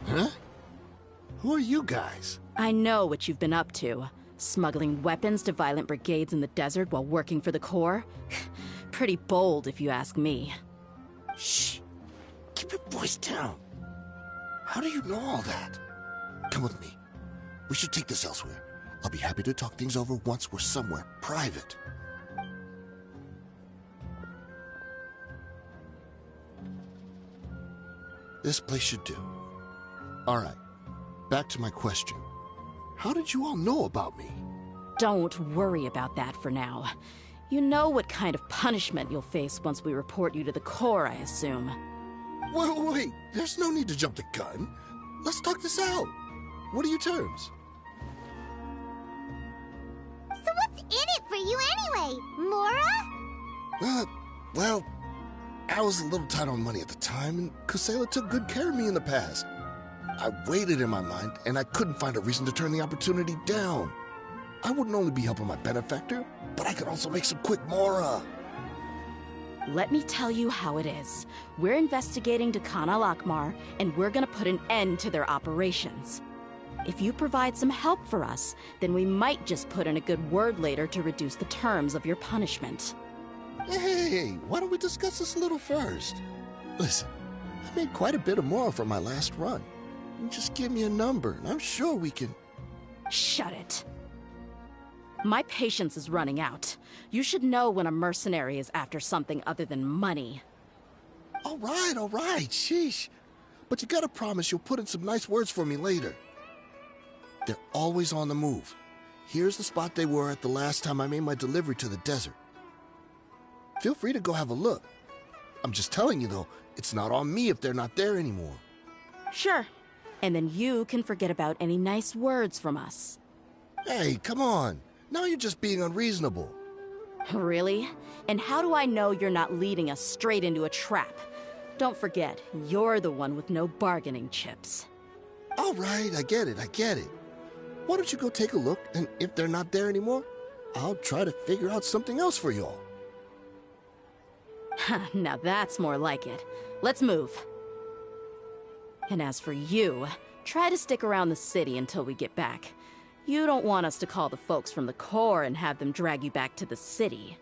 [SPEAKER 9] Huh? Who are you guys?
[SPEAKER 3] I know what you've been up to. Smuggling weapons to violent brigades in the desert while working for the Corps? Pretty bold, if you ask me.
[SPEAKER 9] Shh. Keep your voice down. How do you know all that? Come with me. We should take this elsewhere. I'll be happy to talk things over once we're somewhere private. This place should do. All right. Back to my question. How did you all know about me?
[SPEAKER 3] Don't worry about that for now. You know what kind of punishment you'll face once we report you to the Corps, I assume.
[SPEAKER 9] Wait. There's no need to jump the gun. Let's talk this out. What are your terms?
[SPEAKER 2] So what's in it for you anyway, Mora?
[SPEAKER 9] Well, I was a little tight on money at the time, and Kusela took good care of me in the past. I weighed it in my mind, and I couldn't find a reason to turn the opportunity down. I wouldn't only be helping my benefactor, but I could also make some quick Mora.
[SPEAKER 3] Let me tell you how it is. We're investigating Dekhan al-Akmar, and we're gonna put an end to their operations. If you provide some help for us, then we might just put in a good word later to reduce the terms of your punishment.
[SPEAKER 9] Hey, why don't we discuss this a little first? Listen, I made quite a bit of Mora from my last run. You just give me a number, and I'm sure we can...
[SPEAKER 3] Shut it. My patience is running out. You should know when a mercenary is after something other than money.
[SPEAKER 9] All right, sheesh. But you gotta promise you'll put in some nice words for me later. They're always on the move. Here's the spot they were at the last time I made my delivery to the desert. Feel free to go have a look. I'm just telling you, though, it's not on me if they're not there anymore.
[SPEAKER 3] Sure. And then you can forget about any nice words from us.
[SPEAKER 9] Hey, come on. Now you're just being unreasonable.
[SPEAKER 3] Really? And how do I know you're not leading us straight into a trap? Don't forget, you're the one with no bargaining chips.
[SPEAKER 9] All right, I get it. Why don't you go take a look, and if they're not there anymore, I'll try to figure out something else for y'all.
[SPEAKER 3] Now that's more like it. Let's move. And as for you, try to stick around the city until we get back. You don't want us to call the folks from the Corps and have them drag you back to the city.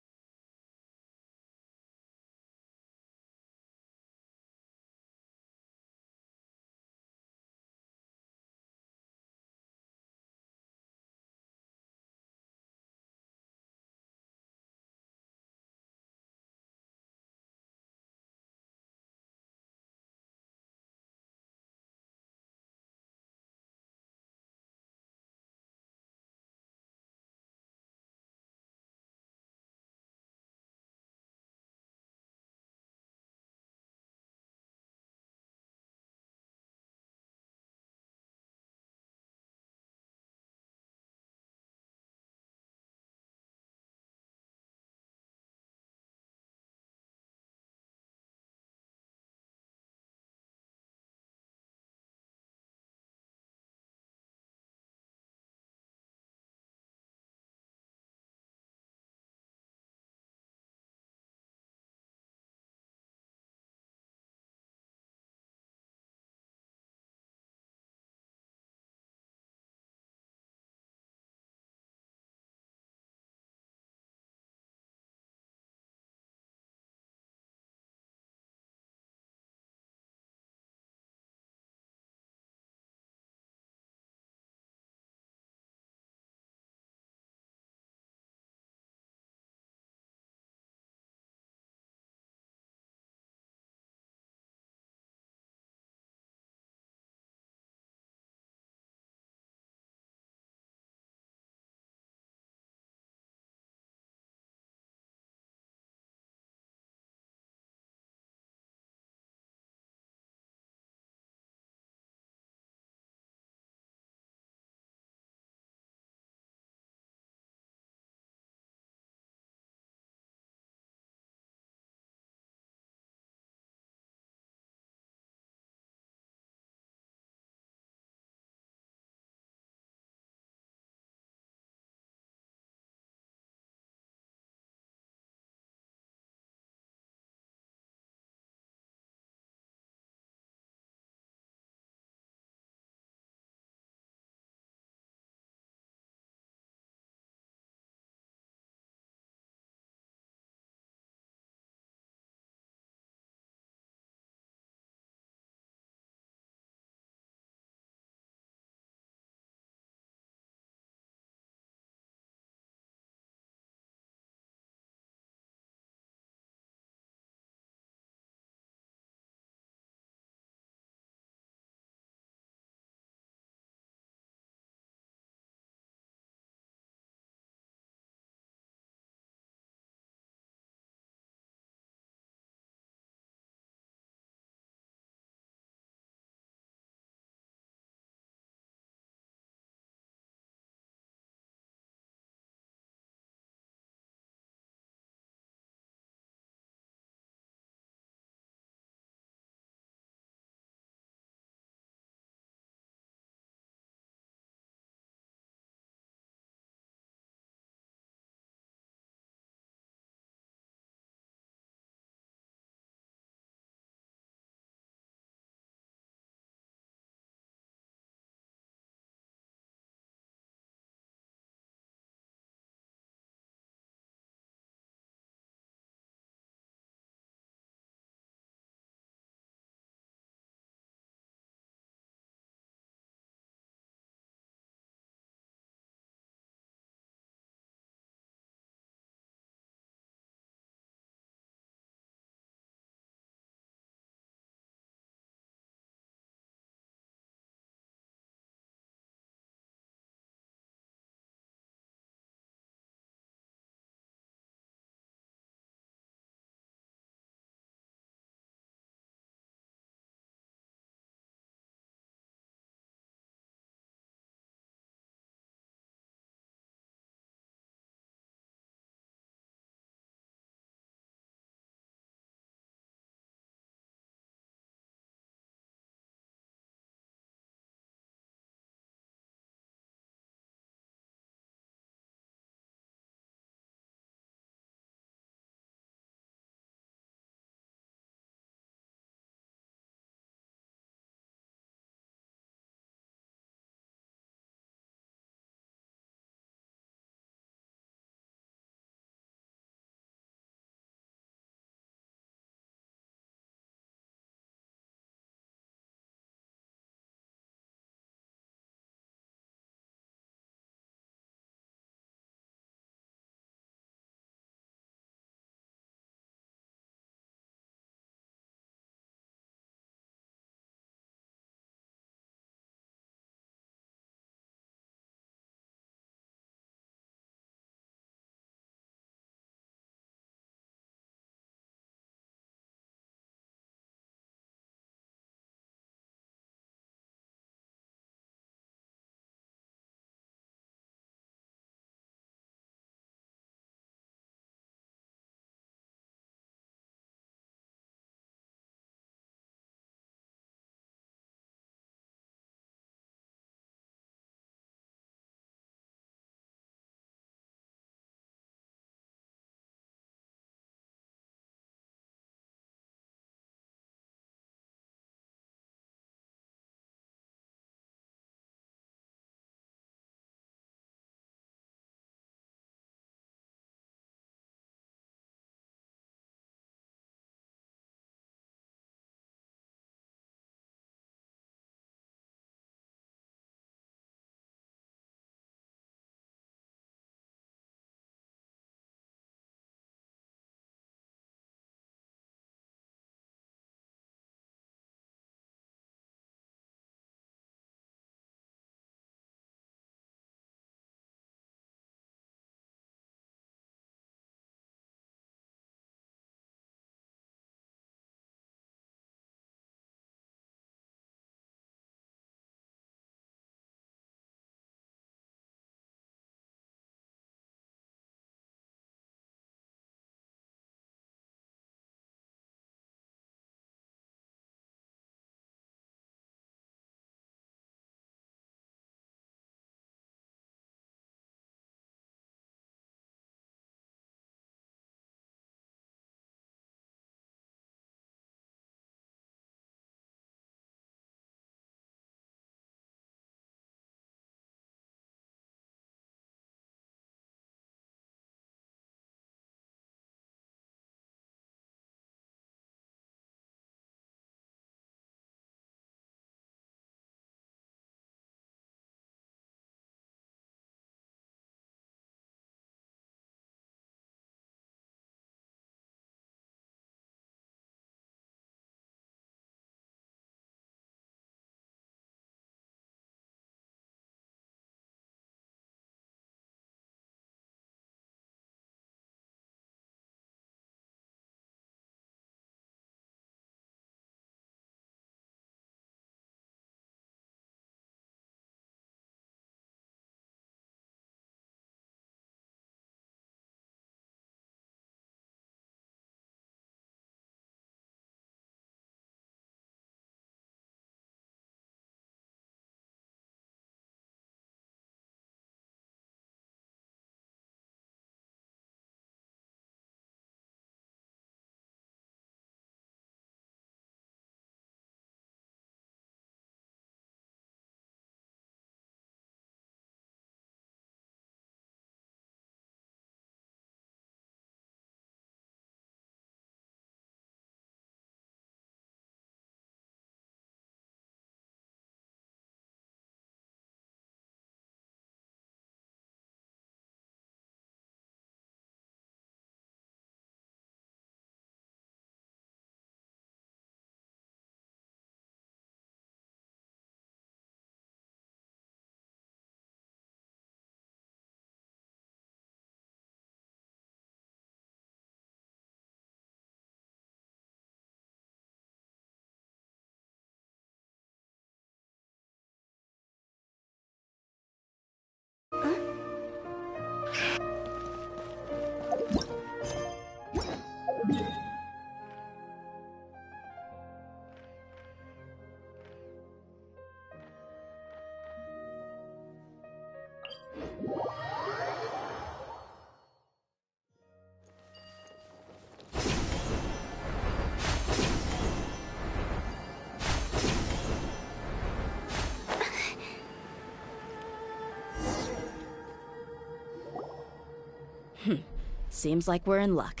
[SPEAKER 3] Seems like we're in luck.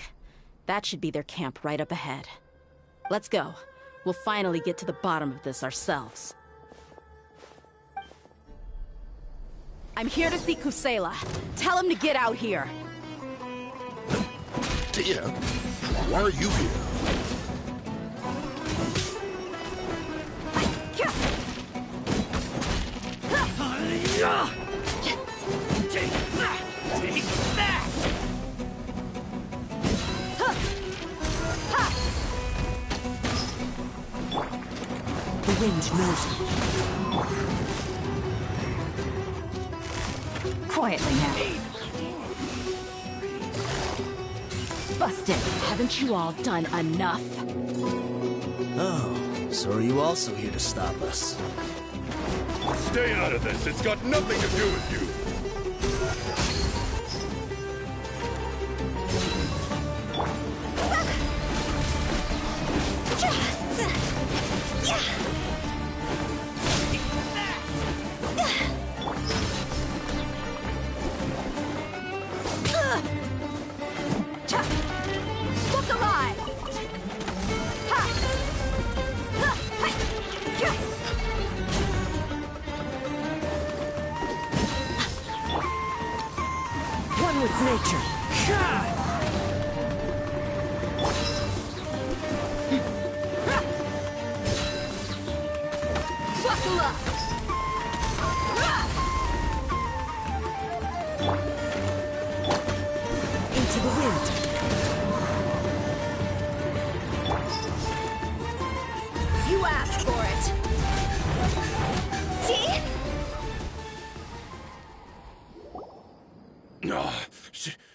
[SPEAKER 3] That should be their camp right up ahead. Let's go. We'll finally get to the bottom of this ourselves. I'm here to see Kusela. Tell him to get out here.
[SPEAKER 9] Dehya, why are you here?
[SPEAKER 6] Take that! Take that!
[SPEAKER 8] The wind knows me.
[SPEAKER 1] Quietly now. Busted.
[SPEAKER 3] Haven't you all done enough?
[SPEAKER 8] Oh, so are you also here to stop us?
[SPEAKER 10] Stay out of this. It's got nothing to do with you.
[SPEAKER 3] Look alive!
[SPEAKER 8] One with nature.
[SPEAKER 3] Buckle up!
[SPEAKER 8] Into the wind.
[SPEAKER 3] You asked for it! See?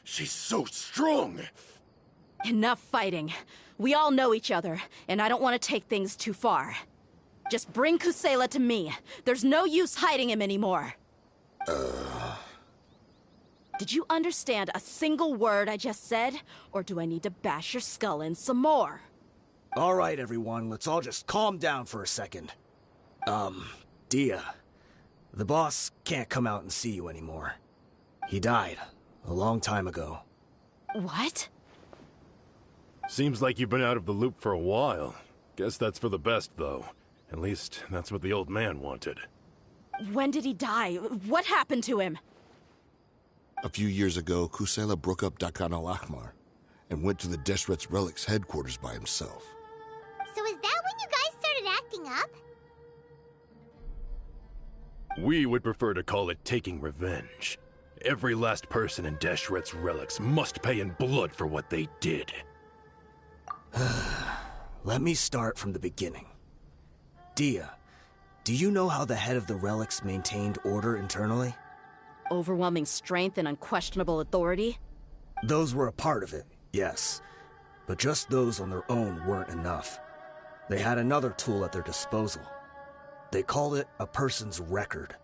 [SPEAKER 10] She's so strong.
[SPEAKER 3] Enough fighting. We all know each other, and I don't want to take things too far. Just bring Kusela to me. There's no use hiding him anymore. Did you understand a single word I just said? Or do I need to bash your skull in some more?
[SPEAKER 8] All right, everyone, let's all just calm down for a second. Dehya, the boss can't come out and see you anymore. He died a long time ago.
[SPEAKER 3] What?
[SPEAKER 10] Seems like you've been out of the loop for a while. Guess that's for the best, though. At least, that's what the old man wanted.
[SPEAKER 3] When did he die? What happened to him?
[SPEAKER 9] A few years ago, Kusela broke up Dakan al-Ahmar and went to the Deshret's Relics headquarters by himself.
[SPEAKER 2] So is that when you guys started acting up?
[SPEAKER 10] We would prefer to call it taking revenge. Every last person in Deshret's Relics must pay in blood for what they did.
[SPEAKER 8] Let me start from the beginning. Dehya, do you know how the head of the Relics maintained order internally?
[SPEAKER 3] Overwhelming strength and unquestionable authority?
[SPEAKER 8] Those were a part of it, yes. But just those on their own weren't enough. They had another tool at their disposal. They called it a person's record.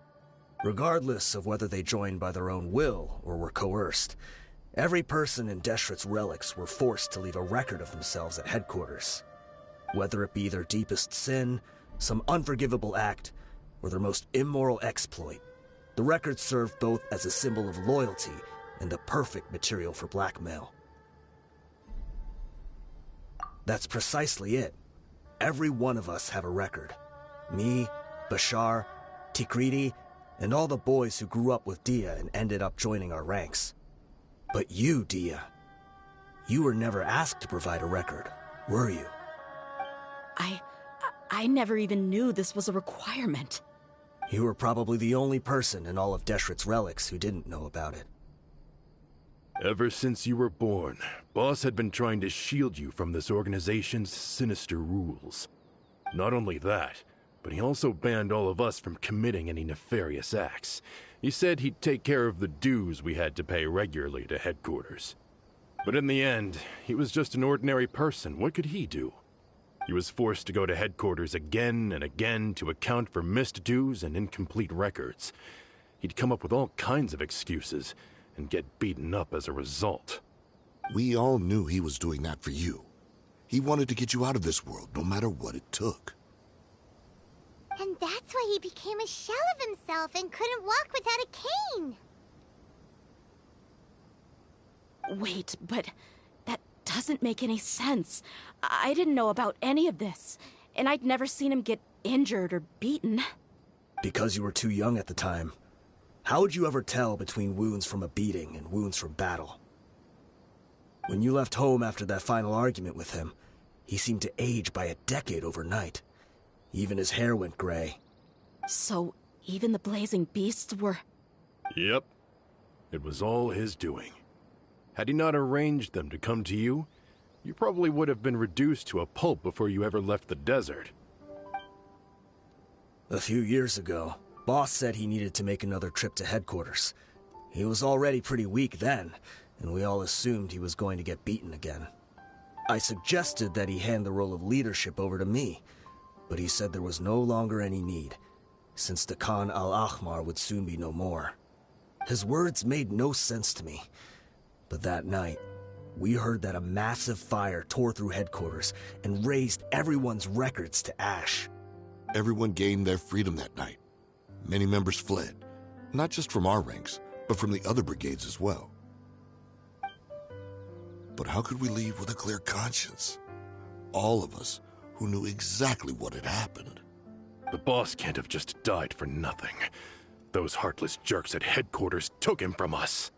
[SPEAKER 8] Regardless of whether they joined by their own will or were coerced, every person in Deshret's Relics were forced to leave a record of themselves at headquarters. Whether it be their deepest sin, some unforgivable act, or their most immoral exploit, the record served both as a symbol of loyalty and the perfect material for blackmail. That's precisely it. Every one of us have a record. Me, Bashar, Tikriti, and all the boys who grew up with Dehya and ended up joining our ranks. But you, Dehya, you were never asked to provide a record, were you?
[SPEAKER 3] I never even knew this was a requirement.
[SPEAKER 8] You were probably the only person in all of Deshret's Relics who didn't know about it.
[SPEAKER 10] Ever since you were born, Boss had been trying to shield you from this organization's sinister rules. Not only that, but he also banned all of us from committing any nefarious acts. He said he'd take care of the dues we had to pay regularly to headquarters. But in the end, he was just an ordinary person. What could he do? He was forced to go to headquarters again and again to account for missed dues and incomplete records. He'd come up with all kinds of excuses and get beaten up as a result.
[SPEAKER 9] We all knew he was doing that for you. He wanted to get you out of this world, no matter what it took.
[SPEAKER 2] And that's why he became a shell of himself and couldn't walk without a cane.
[SPEAKER 3] Wait, but that doesn't make any sense. I didn't know about any of this, and I'd never seen him get injured or beaten.
[SPEAKER 8] Because you were too young at the time. How would you ever tell between wounds from a beating and wounds from battle? When you left home after that final argument with him, he seemed to age by a decade overnight. Even his hair went gray.
[SPEAKER 3] So, even the blazing beasts were...
[SPEAKER 10] Yep. It was all his doing. Had he not arranged them to come to you, you probably would have been reduced to a pulp before you ever left the desert.
[SPEAKER 8] A few years ago, Boss said he needed to make another trip to headquarters. He was already pretty weak then, and we all assumed he was going to get beaten again. I suggested that he hand the role of leadership over to me, but he said there was no longer any need, since the Khan al-Ahmar would soon be no more. His words made no sense to me, but that night, we heard that a massive fire tore through headquarters and razed everyone's records to ash.
[SPEAKER 9] Everyone gained their freedom that night. Many members fled, not just from our ranks, but from the other brigades as well. But how could we leave with a clear conscience? All of us who knew exactly what had happened.
[SPEAKER 10] The boss can't have just died for nothing. Those heartless jerks at headquarters took him from us.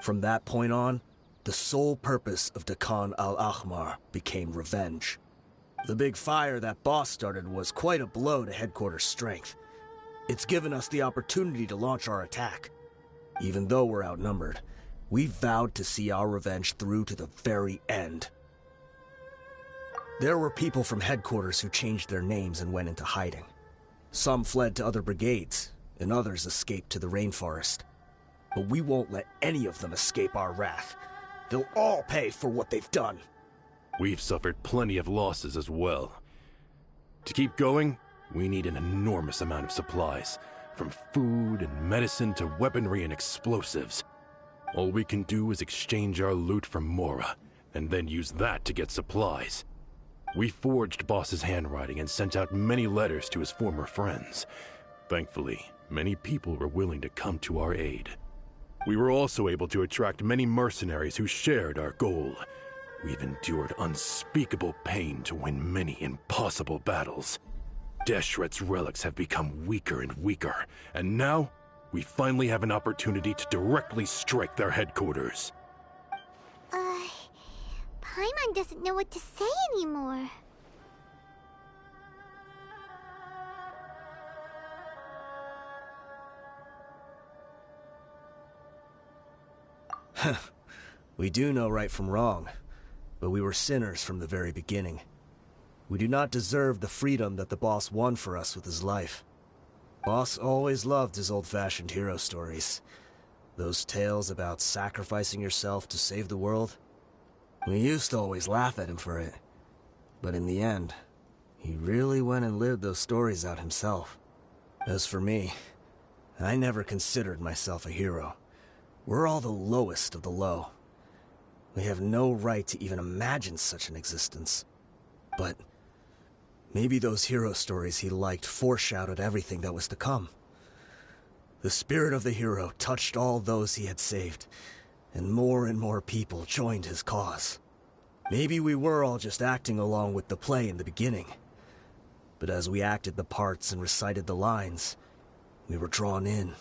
[SPEAKER 8] From that point on, the sole purpose of the Khan al-Ahmar became revenge. The big fire that Boss started was quite a blow to headquarters' strength. It's given us the opportunity to launch our attack. Even though we're outnumbered, we vowed to see our revenge through to the very end. There were people from headquarters who changed their names and went into hiding. Some fled to other brigades, and others escaped to the rainforest. But we won't let any of them escape our wrath. They'll all pay for what they've done.
[SPEAKER 10] We've suffered plenty of losses as well. To keep going, we need an enormous amount of supplies, from food and medicine to weaponry and explosives. All we can do is exchange our loot from Mora, and then use that to get supplies. We forged Boss's handwriting and sent out many letters to his former friends. Thankfully, many people were willing to come to our aid. We were also able to attract many mercenaries who shared our goal. We've endured unspeakable pain to win many impossible battles. Deshret's relics have become weaker and weaker, and now we finally have an opportunity to directly strike their headquarters.
[SPEAKER 2] Paimon doesn't know what to say anymore.
[SPEAKER 8] We do know right from wrong, but we were sinners from the very beginning. We do not deserve the freedom that the boss won for us with his life. Boss always loved his old-fashioned hero stories. Those tales about sacrificing yourself to save the world. We used to always laugh at him for it. But in the end, he really went and lived those stories out himself. As for me, I never considered myself a hero. We're all the lowest of the low. We have no right to even imagine such an existence. But maybe those hero stories he liked foreshadowed everything that was to come. The spirit of the hero touched all those he had saved, and more people joined his cause. Maybe we were all just acting along with the play in the beginning. But as we acted the parts and recited the lines, we were drawn in.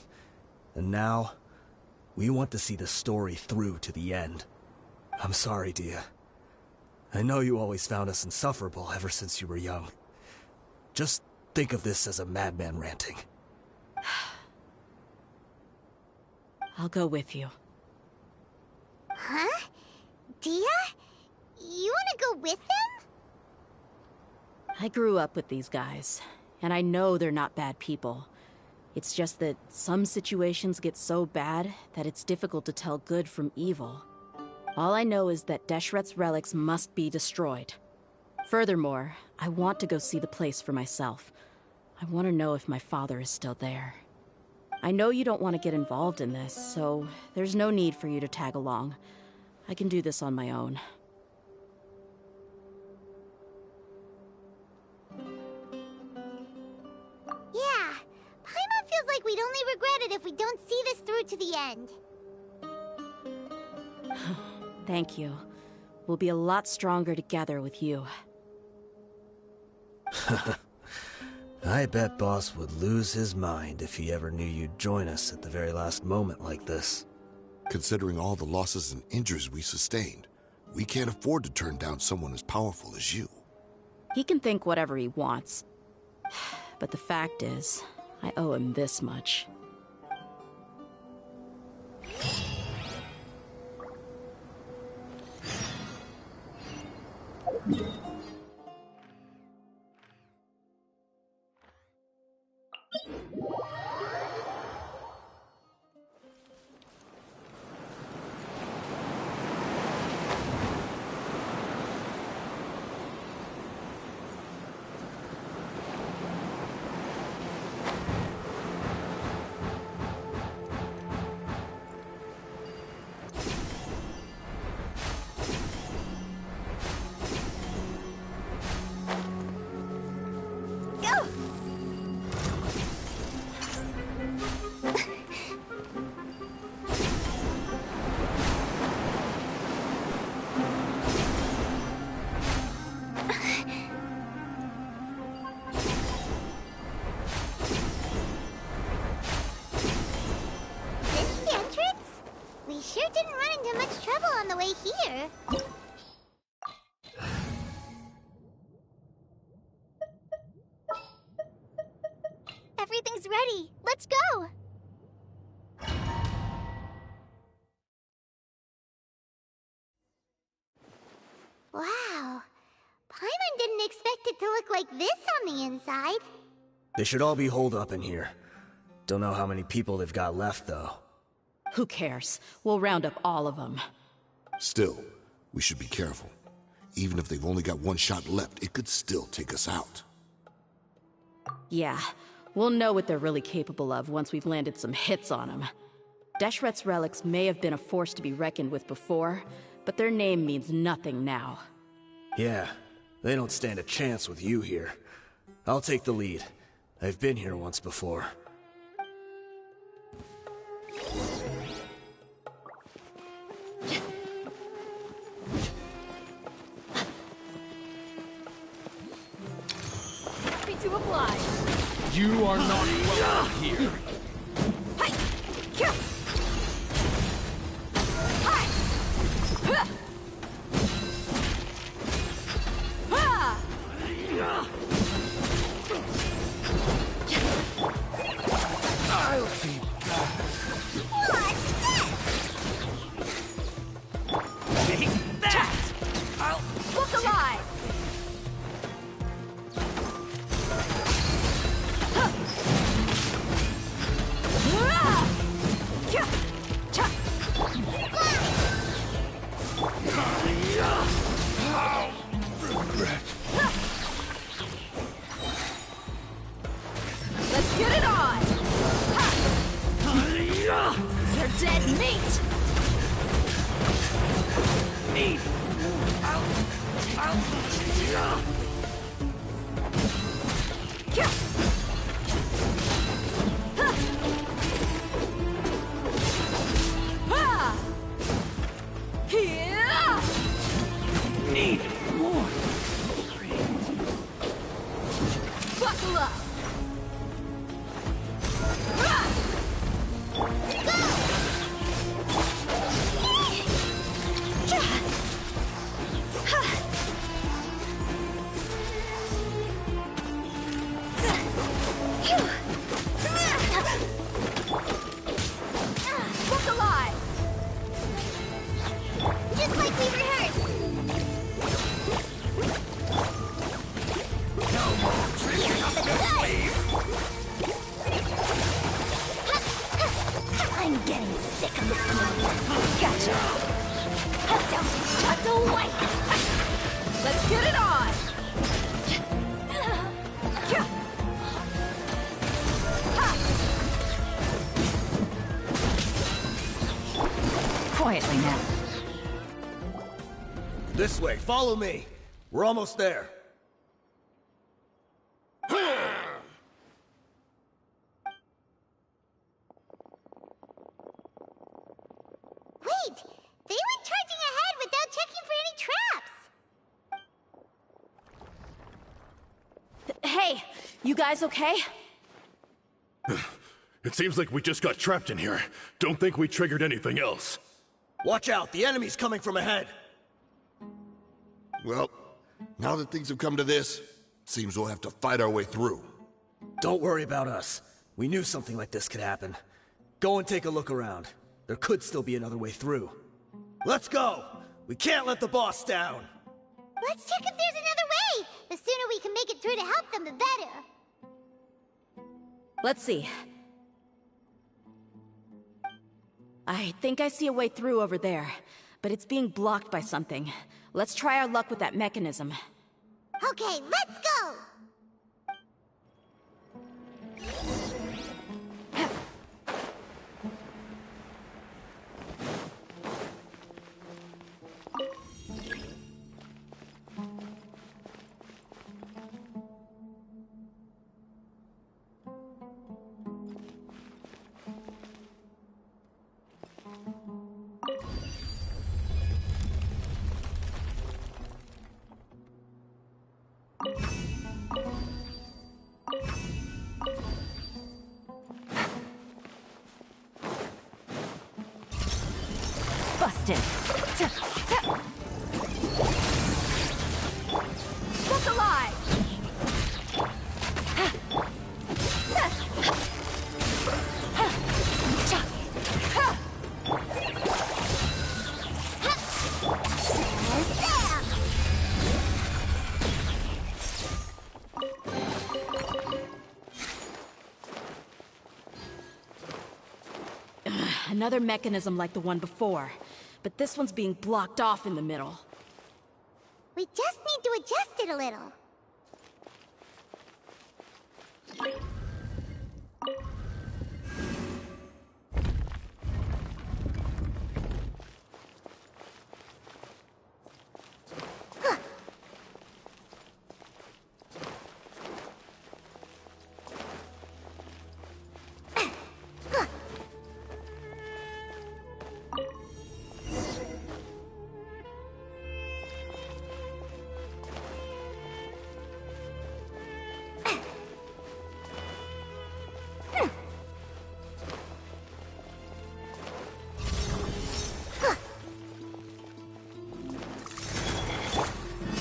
[SPEAKER 8] And now, we want to see the story through to the end. I'm sorry, Dehya. I know you always found us insufferable ever since you were young. Just think of this as a madman ranting.
[SPEAKER 3] I'll go with you.
[SPEAKER 2] Huh? Dehya? You wanna go with them?
[SPEAKER 3] I grew up with these guys, and I know they're not bad people. It's just that some situations get so bad that it's difficult to tell good from evil. All I know is that Deshret's relics must be destroyed. Furthermore, I want to go see the place for myself. I want to know if my father is still there. I know you don't want to get involved in this, so there's no need for you to tag along. I can do this on my own.
[SPEAKER 2] Yeah, Paimon feels like we'd only regret it if we don't see this through to the end.
[SPEAKER 3] Thank you. We'll be a lot stronger together with you.
[SPEAKER 8] I bet Boss would lose his mind if he ever knew you'd join us at the very last moment like this.
[SPEAKER 9] Considering all the losses and injuries we sustained, we can't afford to turn down someone as powerful as you.
[SPEAKER 3] He can think whatever he wants. But the fact is, I owe him this much.
[SPEAKER 2] We sure didn't run into much trouble on the way here. Everything's ready. Let's go! Wow. Paimon didn't expect it to look like this on the inside.
[SPEAKER 8] They should all be holed up in here. Don't know how many people they've got left, though.
[SPEAKER 3] Who cares? We'll round up all of them.
[SPEAKER 9] Still, we should be careful. Even if they've only got one shot left, it could still take us out.
[SPEAKER 3] Yeah, we'll know what they're really capable of once we've landed some hits on them. Deshret's relics may have been a force to be reckoned with before, but their name means nothing now.
[SPEAKER 8] Yeah, they don't stand a chance with you here. I'll take the lead. I've been here once before.
[SPEAKER 3] Happy to oblige.
[SPEAKER 11] You are not welcome here. I'll be back.
[SPEAKER 2] What's this?
[SPEAKER 11] Take that! I'll
[SPEAKER 3] Look alive! Let's get it on! You're dead meat!
[SPEAKER 11] need. Need more.
[SPEAKER 3] Buckle up! Look alive!
[SPEAKER 2] Just like we rehearsed.
[SPEAKER 11] No more tricking up the sleeve.
[SPEAKER 2] I'm getting sick of this game. Gotcha. Don't shut the way.
[SPEAKER 3] Let's get it on!
[SPEAKER 1] Quietly now.
[SPEAKER 8] This way, follow me. We're almost there.
[SPEAKER 2] Wait, they went charging ahead
[SPEAKER 3] You guys okay?
[SPEAKER 10] It seems like we just got trapped in here. Don't think we triggered anything else.
[SPEAKER 8] Watch out, the enemy's coming from ahead!
[SPEAKER 9] Well, now that things have come to this, seems we'll have to fight our way through.
[SPEAKER 8] Don't worry about us. We knew something like this could happen. Go and take a look around. There could still be another way through. Let's go! We can't let the boss down!
[SPEAKER 2] Let's check if there's another way! The sooner we can make it through to help them, the better.
[SPEAKER 3] Let's see. I think I see a way through over there, but it's being blocked by something. Let's try our luck with that mechanism.
[SPEAKER 2] Okay, let's go!
[SPEAKER 1] Busted.
[SPEAKER 3] Look alive! Another mechanism like the one before, but this one's being blocked off in the middle.
[SPEAKER 2] We just need to adjust it a little.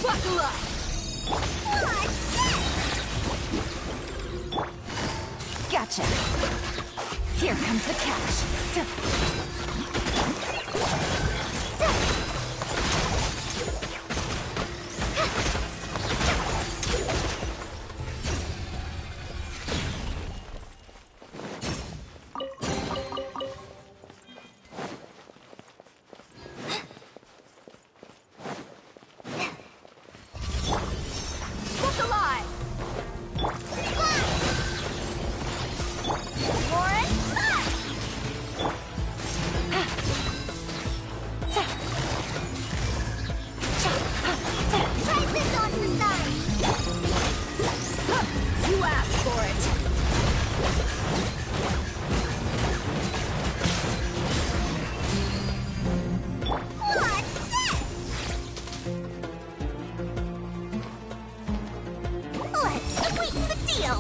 [SPEAKER 3] Buckle up!
[SPEAKER 1] Gotcha. Here comes the catch.
[SPEAKER 3] Look alive!
[SPEAKER 2] Try this on the side!
[SPEAKER 3] You asked for it!
[SPEAKER 2] What's this? Let's sweeten the deal!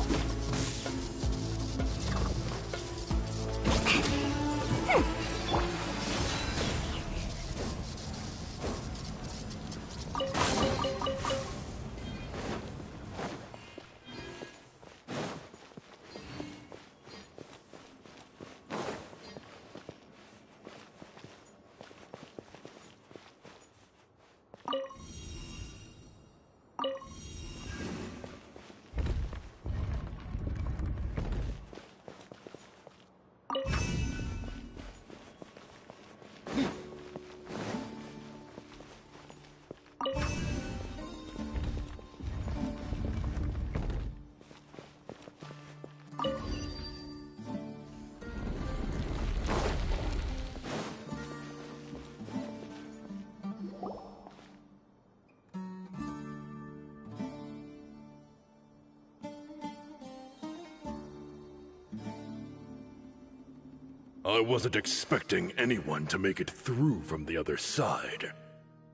[SPEAKER 10] I wasn't expecting anyone to make it through from the other side.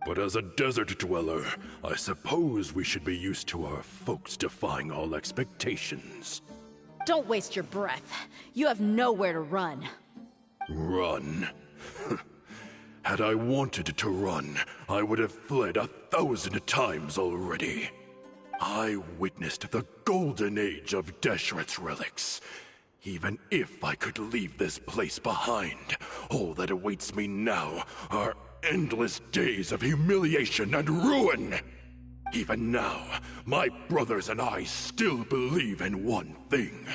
[SPEAKER 10] But as a desert dweller, I suppose we should be used to our folks defying all expectations.
[SPEAKER 3] Don't waste your breath. You have nowhere to run.
[SPEAKER 10] Run? Had I wanted to run, I would have fled 1,000 times already. I witnessed the golden age of Deshret's relics. Even if I could leave this place behind, all that awaits me now are endless days of humiliation and ruin. Even now, my brothers and I still believe in one thing.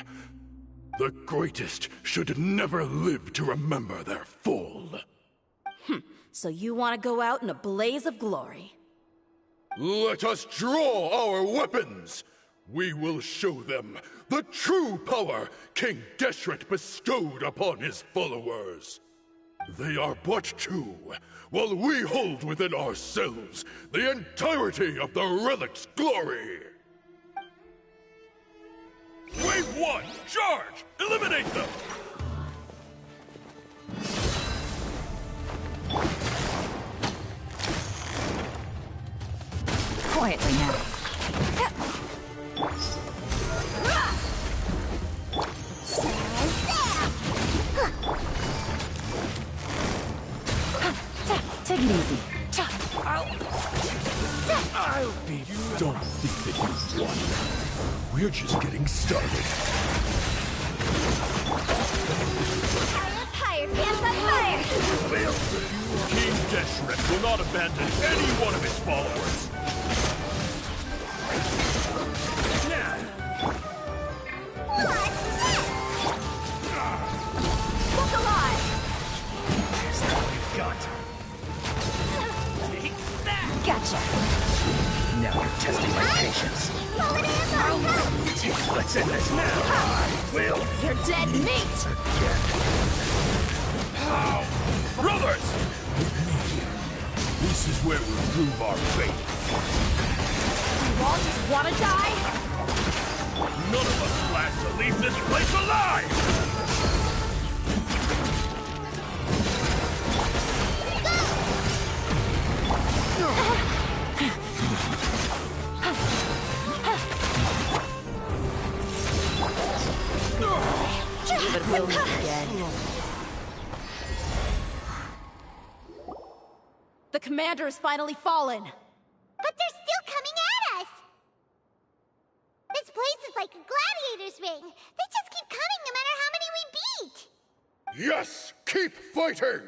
[SPEAKER 10] The greatest should never live to remember their fall.
[SPEAKER 3] So you want to go out in a blaze of glory?
[SPEAKER 10] Let us draw our weapons! We will show them the true power King Deshret bestowed upon his followers. They are but two, while we hold within ourselves the entirety of the relic's glory. Wave 1, charge! Eliminate them!
[SPEAKER 1] Quietly now. Take it easy.
[SPEAKER 10] You don't think that you've won. We're just getting started.
[SPEAKER 2] Fire, pants on fire!
[SPEAKER 10] King Deshret will not abandon any one of his followers.
[SPEAKER 2] Look alive!
[SPEAKER 11] Here's what we've got. Take that!
[SPEAKER 1] Gotcha.
[SPEAKER 11] Now you're testing my patience. Let's end this now. I will.
[SPEAKER 3] You're dead meat!
[SPEAKER 10] Brothers! This is where we prove our faith.
[SPEAKER 3] You all just want to die?
[SPEAKER 10] None of us plan to leave this place alive!
[SPEAKER 3] But we'll meet again. The commander has finally fallen.
[SPEAKER 2] But they're still coming at us! This place is like a gladiator's ring. They just keep coming no matter how many we beat!
[SPEAKER 10] Yes! Keep fighting!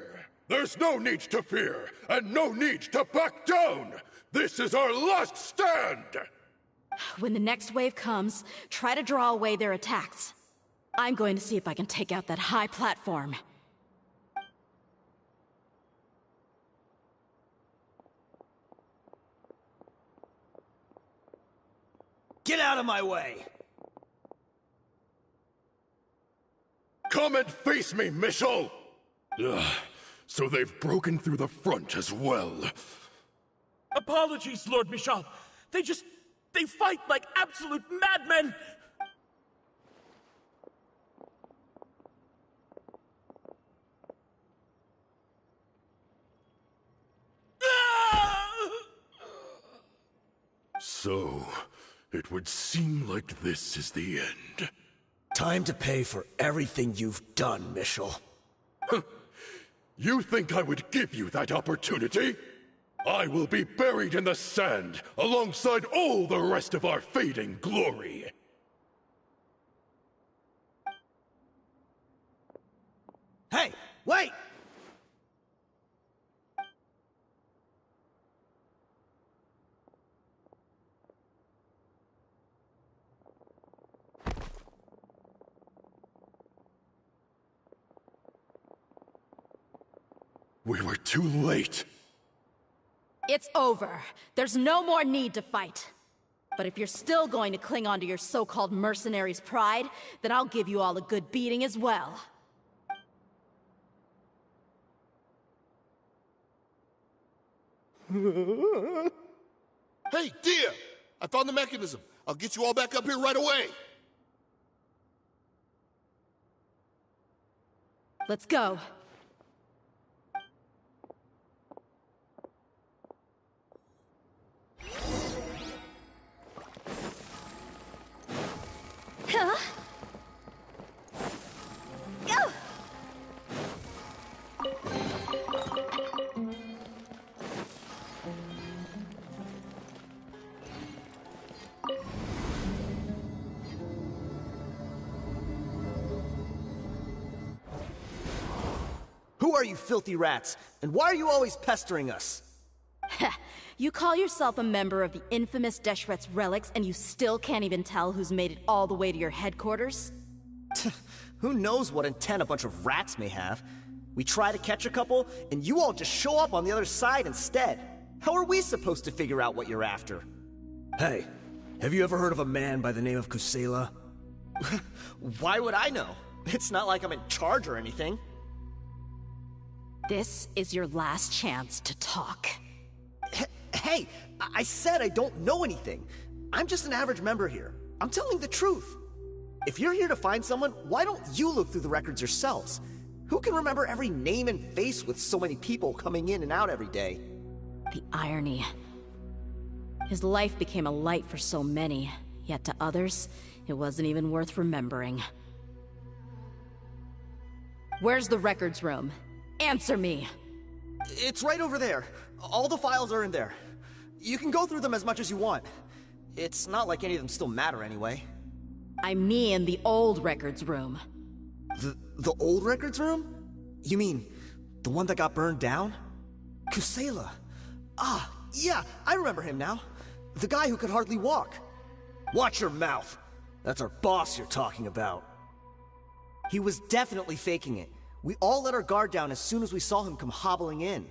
[SPEAKER 10] There's no need to fear, and no need to back down! This is our last stand!
[SPEAKER 3] When the next wave comes, try to draw away their attacks. I'm going to see if I can take out that high platform.
[SPEAKER 11] Get out of my way!
[SPEAKER 10] Come and face me, Michel! So they've broken through the front as well.
[SPEAKER 6] Apologies, Lord Michal. They fight like absolute madmen!
[SPEAKER 10] So, it would seem like this is the end.
[SPEAKER 8] Time to pay for everything you've done, Michel.
[SPEAKER 10] You think I would give you that opportunity? I will be buried in the sand alongside all the rest of our fading glory.
[SPEAKER 11] Hey, wait!
[SPEAKER 10] We were too late.
[SPEAKER 3] It's over. There's no more need to fight. But if you're still going to cling on to your so-called mercenary's pride, then I'll give you all a good beating as well.
[SPEAKER 9] Hey, Dehya! I found the mechanism. I'll get you all back up here right away.
[SPEAKER 3] Let's go.
[SPEAKER 11] Who are you filthy rats? And why are you always pestering us?
[SPEAKER 3] You call yourself a member of the infamous Deshret's relics, and you still can't even tell who's made it all the way to your headquarters?
[SPEAKER 11] Who knows what intent a bunch of rats may have? We try to catch a couple, and you all just show up on the other side instead. How are we supposed to figure out what you're after?
[SPEAKER 8] Hey, have you ever heard of a man by the name of Kusela?
[SPEAKER 11] Why would I know? It's not like I'm in charge or anything.
[SPEAKER 3] This is your last chance to talk.
[SPEAKER 11] Hey, I said I don't know anything. I'm just an average member here. I'm telling the truth. If you're here to find someone, why don't you look through the records yourselves? Who can remember every name and face with so many people coming in and out every day?
[SPEAKER 3] The irony. His life became a light for so many, yet to others, it wasn't even worth remembering. Where's the records room? Answer me!
[SPEAKER 11] It's right over there. All the files are in there. You can go through them as much as you want. It's not like any of them still matter anyway.
[SPEAKER 3] I mean the old records room.
[SPEAKER 11] The old records room? You mean, the one that got burned down? Kusela. Ah, yeah, I remember him now. The guy who could hardly walk.
[SPEAKER 8] Watch your mouth. That's our boss you're talking about.
[SPEAKER 11] He was definitely faking it. We all let our guard down as soon as we saw him come hobbling in.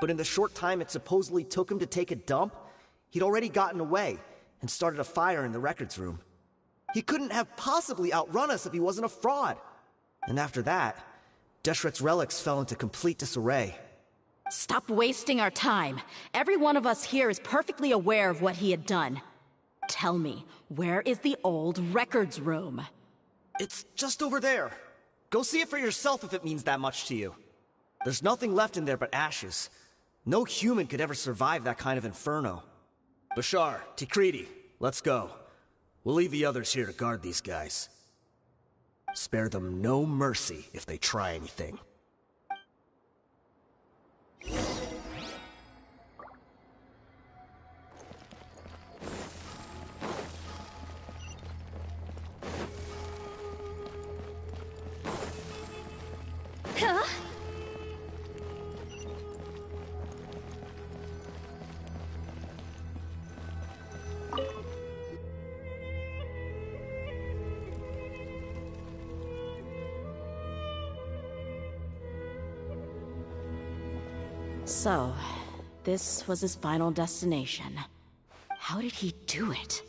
[SPEAKER 11] But in the short time it supposedly took him to take a dump, he'd already gotten away and started a fire in the records room. He couldn't have possibly outrun us if he wasn't a fraud. And after that, Deshret's relics fell into complete disarray.
[SPEAKER 3] Stop wasting our time. Every one of us here is perfectly aware of what he had done. Tell me, where is the old records room?
[SPEAKER 11] It's just over there. Go see it for yourself if it means that much to you. There's nothing left in there but ashes. No human could ever survive that kind of inferno.
[SPEAKER 8] Bashar, Tikriti, let's go. We'll leave the others here to guard these guys. Spare them no mercy if they try anything.
[SPEAKER 2] Huh?
[SPEAKER 3] So, this was his final destination. How did he do it?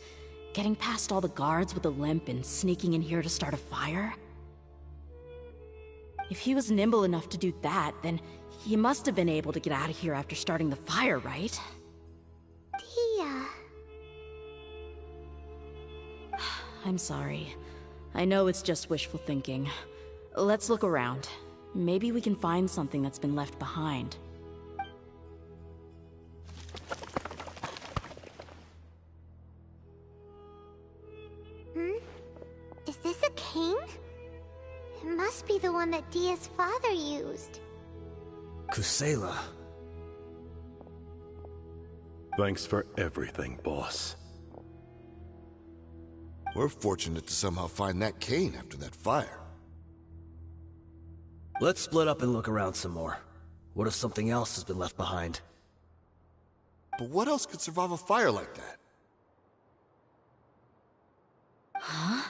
[SPEAKER 3] Getting past all the guards with a limp and sneaking in here to start a fire? If he was nimble enough to do that, then he must have been able to get out of here after starting the fire, right?
[SPEAKER 2] Dehya.
[SPEAKER 3] I'm sorry. I know it's just wishful thinking. Let's look around. Maybe we can find something that's been left behind.
[SPEAKER 2] Is this a cane? It must be the one that Dehya's father used.
[SPEAKER 8] Kusela.
[SPEAKER 10] Thanks for everything, boss.
[SPEAKER 9] We're fortunate to somehow find that cane after that fire.
[SPEAKER 8] Let's split up and look around some more. What if something else has been left behind?
[SPEAKER 9] But what else could survive a fire like that?
[SPEAKER 3] Huh?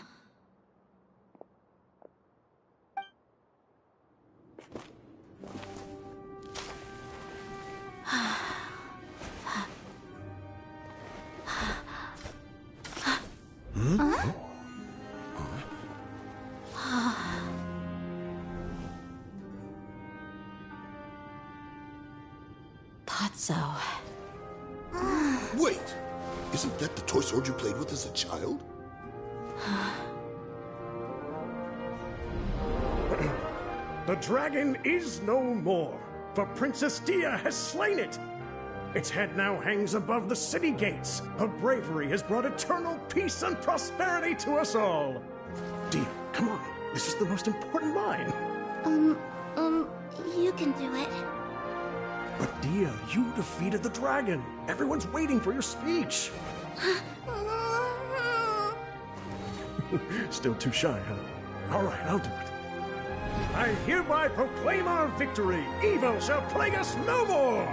[SPEAKER 3] Thought so.
[SPEAKER 9] Wait! Isn't that the toy sword you played with as a child?
[SPEAKER 12] The dragon is no more, for Princess Dehya has slain it. Its head now hangs above the city gates. Her bravery has brought eternal peace and prosperity to us all. Dehya, come on. This is the most important line.
[SPEAKER 2] You can do it.
[SPEAKER 12] But Dehya, you defeated the dragon. Everyone's waiting for your speech. Still too shy, huh? All right, I'll do it. I hereby proclaim our victory. Evil shall plague us no more!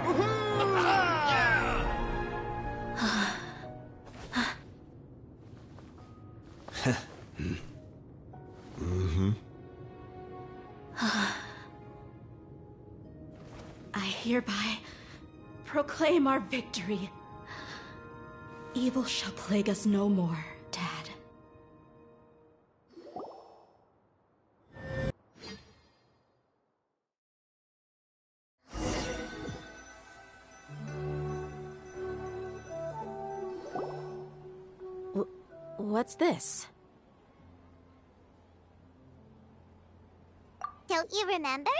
[SPEAKER 3] I hereby proclaim our victory. Evil shall plague us no more, Dad. What's this?
[SPEAKER 2] Don't you remember?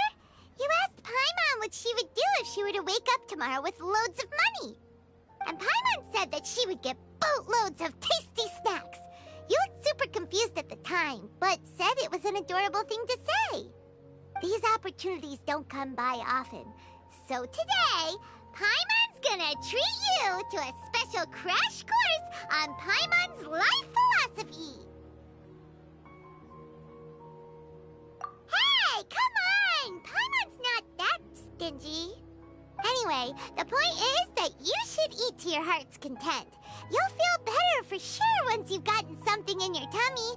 [SPEAKER 2] You asked Paimon what she would do if she were to wake up tomorrow with loads of money. And Paimon said that she would get boatloads of tasty snacks. You looked super confused at the time, but said it was an adorable thing to say. These opportunities don't come by often. So today, Paimon's gonna treat you to a special crash course on Paimon's life philosophy. Hey, come on! Paimon's not that stingy. Anyway, the point is that you should eat to your heart's content. You'll feel better for sure once you've gotten something in your tummy.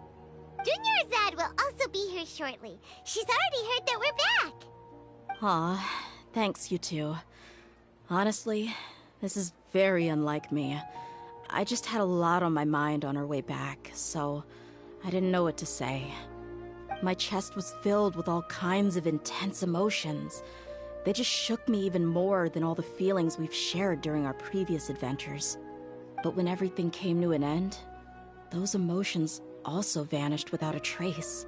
[SPEAKER 2] Junior Azad will also be here shortly. She's already heard that we're back.
[SPEAKER 3] Aw, thanks, you two. Honestly, this is very unlike me. I just had a lot on my mind on our way back, so I didn't know what to say. My chest was filled with all kinds of intense emotions. They just shook me even more than all the feelings we've shared during our previous adventures. But when everything came to an end, those emotions also vanished without a trace,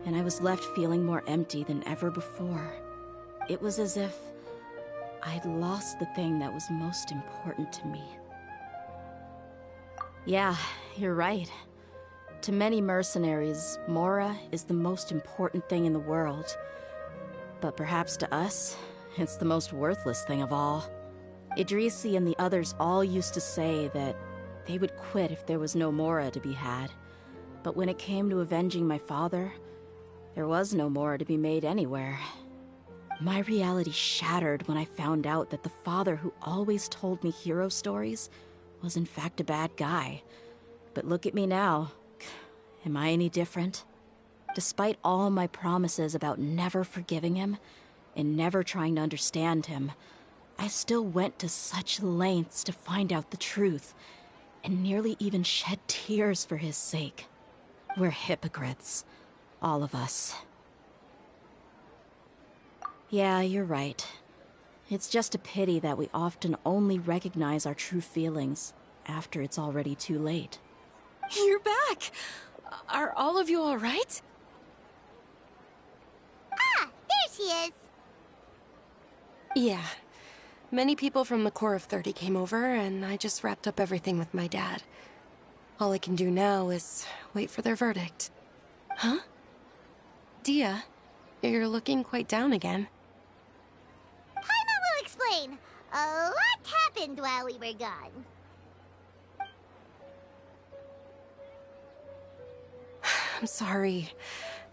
[SPEAKER 3] and I was left feeling more empty than ever before. It was as if I'd lost the thing that was most important to me. Yeah, you're right. To many mercenaries, Mora is the most important thing in the world. But perhaps to us, it's the most worthless thing of all. Idrisi and the others all used to say that they would quit if there was no Mora to be had. But when it came to avenging my father, there was no Mora to be made anywhere. My reality shattered when I found out that the father who always told me hero stories was in fact a bad guy. But look at me now. Am I any different? Despite all my promises about never forgiving him and never trying to understand him, I still went to such lengths to find out the truth, and nearly even shed tears for his sake. We're hypocrites, all of us. Yeah, you're right. It's just a pity that we often only recognize our true feelings after it's already too late.
[SPEAKER 4] You're back! Are all of you all right?
[SPEAKER 2] Ah, there she is.
[SPEAKER 4] Yeah. Many people from the Corps of 30 came over, and I just wrapped up everything with my dad. All I can do now is wait for their verdict. Huh? Dehya, you're looking quite down again.
[SPEAKER 2] Paimon will explain. A lot happened while we were gone.
[SPEAKER 4] I'm sorry.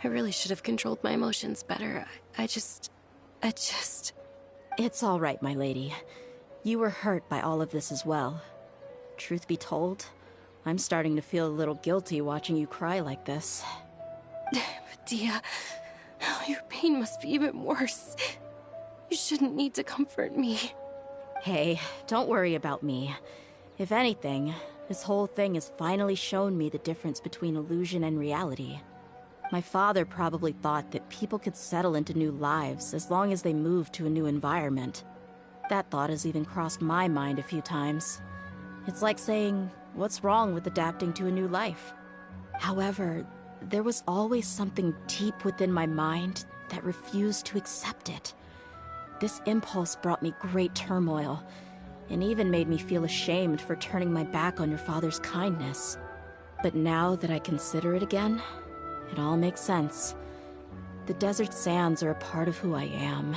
[SPEAKER 4] I really should have controlled my emotions better. I just...
[SPEAKER 3] It's all right, my lady. You were hurt by all of this as well. Truth be told, I'm starting to feel a little guilty watching you cry like this.
[SPEAKER 4] But Dehya, your pain must be even worse. You shouldn't need to comfort me.
[SPEAKER 3] Hey, don't worry about me. If anything, this whole thing has finally shown me the difference between illusion and reality. My father probably thought that people could settle into new lives as long as they moved to a new environment. That thought has even crossed my mind a few times. It's like saying, what's wrong with adapting to a new life? However, there was always something deep within my mind that refused to accept it. This impulse brought me great turmoil, and even made me feel ashamed for turning my back on your father's kindness. But now that I consider it again, it all makes sense. The desert sands are a part of who I am,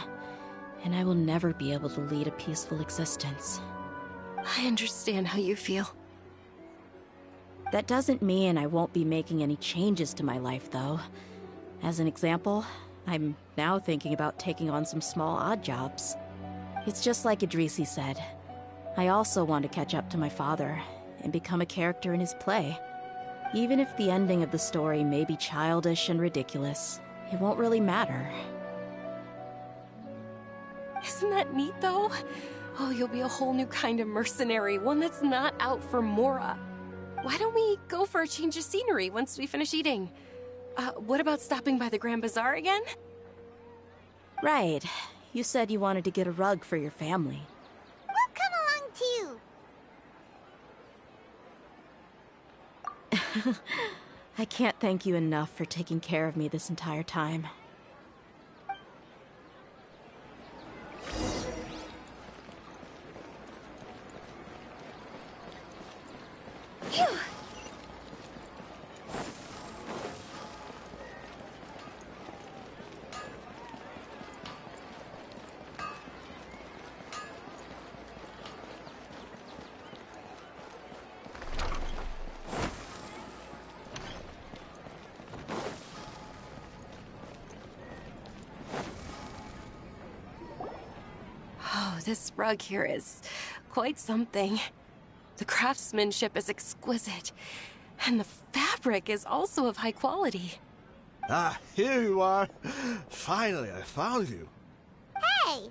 [SPEAKER 3] and I will never be able to lead a peaceful existence.
[SPEAKER 4] I understand how you feel.
[SPEAKER 3] That doesn't mean I won't be making any changes to my life, though. As an example, I'm now thinking about taking on some small odd jobs. It's just like Idrisi said. I also want to catch up to my father and become a character in his play. Even if the ending of the story may be childish and ridiculous, it won't really matter.
[SPEAKER 4] Isn't that neat, though? Oh, you'll be a whole new kind of mercenary, one that's not out for Mora. Why don't we go for a change of scenery once we finish eating? What about stopping by the Grand Bazaar again?
[SPEAKER 3] Right. You said you wanted to get a rug for your family.
[SPEAKER 2] We'll come along too.
[SPEAKER 3] I can't thank you enough for taking care of me this entire time.
[SPEAKER 2] Phew.
[SPEAKER 4] Oh, this rug here is quite something. The craftsmanship is exquisite, and the fabric is also of high quality.
[SPEAKER 8] Ah, here you are. Finally, I found you.
[SPEAKER 2] Hey!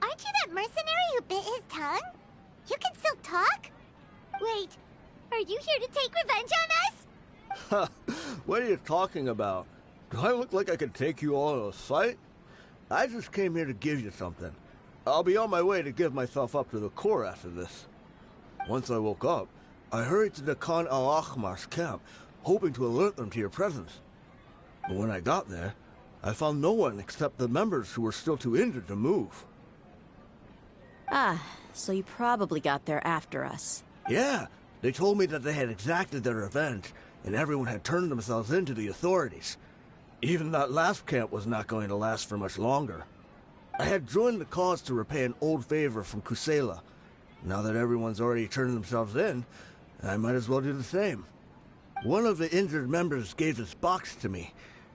[SPEAKER 2] Aren't you that mercenary who bit his tongue? You can still talk? Wait, are you here to take revenge on us?
[SPEAKER 8] What are you talking about? Do I look like I could take you all in a fight? I just came here to give you something. I'll be on my way to give myself up to the Corps after this. Once I woke up, I hurried to the Khan al-Ahmar's camp, hoping to alert them to your presence. But when I got there, I found no one except the members who were still too injured to move.
[SPEAKER 3] Ah, so you probably got there after us.
[SPEAKER 8] Yeah, they told me that they had exacted their revenge, and everyone had turned themselves in to the authorities. Even that last camp was not going to last for much longer. I had joined the cause to repay an old favor from Kusela. Now that everyone's already turned themselves in, I might as well do the same. One of the injured members gave this box to me,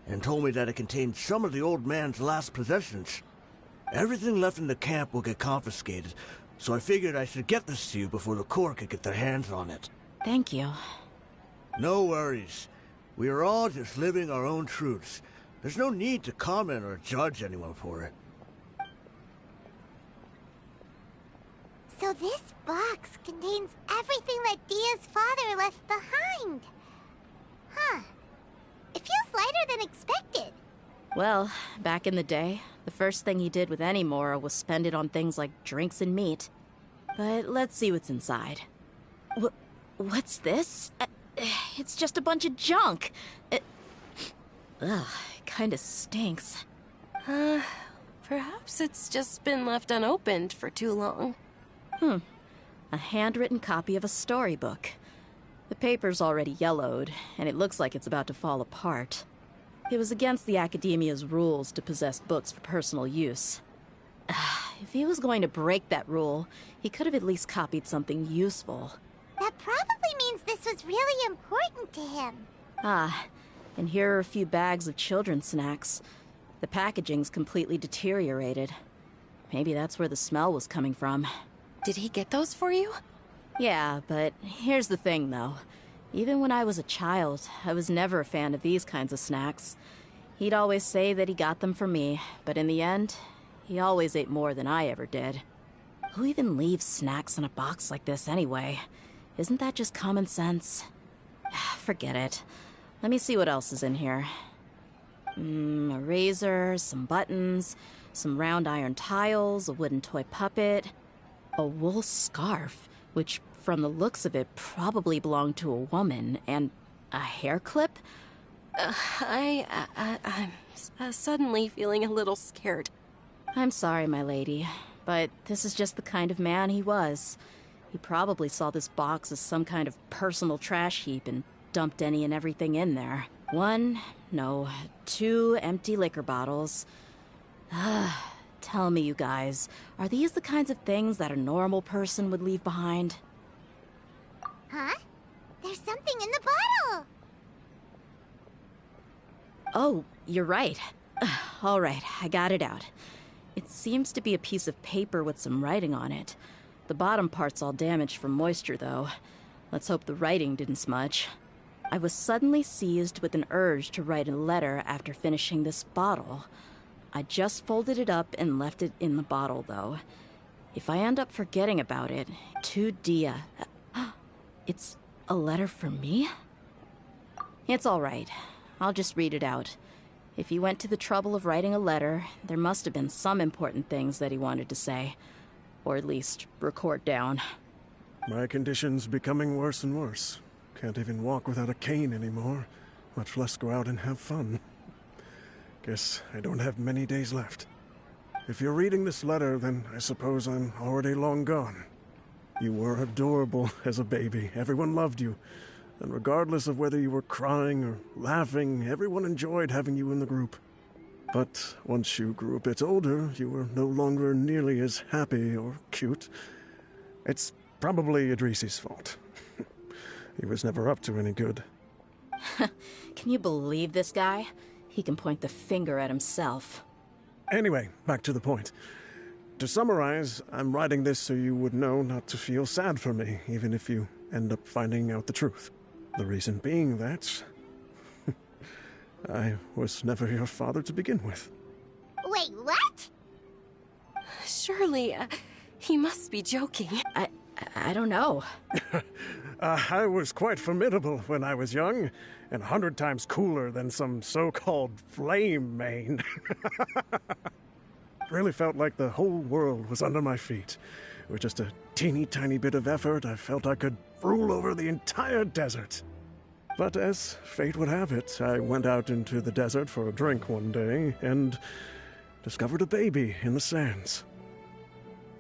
[SPEAKER 8] and told me that it contained some of the old man's last possessions. Everything left in the camp will get confiscated, so I figured I should get this to you before the Corps could get their hands on it.
[SPEAKER 3] Thank you.
[SPEAKER 8] No worries. We are all just living our own truths. There's no need to comment or judge anyone for it.
[SPEAKER 2] So this box contains everything that Dehya's father left behind. Huh. It feels lighter than expected.
[SPEAKER 3] Well, back in the day, the first thing he did with any Mora was spend it on things like drinks and meat. But let's see what's inside. What's this? It's just a bunch of junk. Ugh, it kinda stinks.
[SPEAKER 4] Perhaps it's just been left unopened for too long.
[SPEAKER 3] A handwritten copy of a storybook. The paper's already yellowed, and it looks like it's about to fall apart. It was against the Academia's rules to possess books for personal use. If he was going to break that rule, he could have at least copied something useful.
[SPEAKER 2] That probably means this was really important to him.
[SPEAKER 3] And here are a few bags of children's snacks. The packaging's completely deteriorated. Maybe that's where the smell was coming from.
[SPEAKER 4] Did he get those for you?
[SPEAKER 3] Yeah, but here's the thing, though. Even when I was a child, I was never a fan of these kinds of snacks. He'd always say that he got them for me, but in the end, he always ate more than I ever did. Who even leaves snacks in a box like this anyway? Isn't that just common sense? Forget it. Let me see what else is in here. A razor, some buttons, some round iron tiles, a wooden toy puppet, a wool scarf, which from the looks of it probably belonged to a woman, and a hair clip?
[SPEAKER 4] I'm suddenly feeling a little scared.
[SPEAKER 3] I'm sorry, my lady, but this is just the kind of man he was. He probably saw this box as some kind of personal trash heap and dumped any and everything in there. 2 empty liquor bottles. Tell me, you guys, are these the kinds of things that a normal person would leave behind?
[SPEAKER 2] Huh? There's something in the bottle!
[SPEAKER 3] Oh, you're right. All right, I got it out. It seems to be a piece of paper with some writing on it. The bottom part's all damaged from moisture, though. Let's hope the writing didn't smudge. I was suddenly seized with an urge to write a letter after finishing this bottle. I just folded it up and left it in the bottle, though. If I end up forgetting about it, to Dehya... It's a letter for me? It's all right. I'll just read it out. If he went to the trouble of writing a letter, there must have been some important things that he wanted to say. Or at least record down.
[SPEAKER 12] My condition's becoming worse and worse. Can't even walk without a cane anymore, much less go out and have fun. Guess I don't have many days left. If you're reading this letter, then I suppose I'm already long gone. You were adorable as a baby. Everyone loved you. And regardless of whether you were crying or laughing, everyone enjoyed having you in the group. But once you grew a bit older, you were no longer nearly as happy or cute. It's probably Idrisi's fault. He was never up to any good.
[SPEAKER 3] Can you believe this guy? He can point the finger at himself.
[SPEAKER 12] Anyway, back to the point. To summarize, I'm writing this so you would know not to feel sad for me, even if you end up finding out the truth. The reason being that... I was never your father to begin with.
[SPEAKER 2] Wait, what?
[SPEAKER 4] Surely, he must be joking.
[SPEAKER 3] I don't know.
[SPEAKER 12] I was quite formidable when I was young, and 100 times cooler than some so-called flame main. Really felt like the whole world was under my feet. With just a teeny tiny bit of effort, I felt I could rule over the entire desert. But as fate would have it, I went out into the desert for a drink one day and discovered a baby in the sands.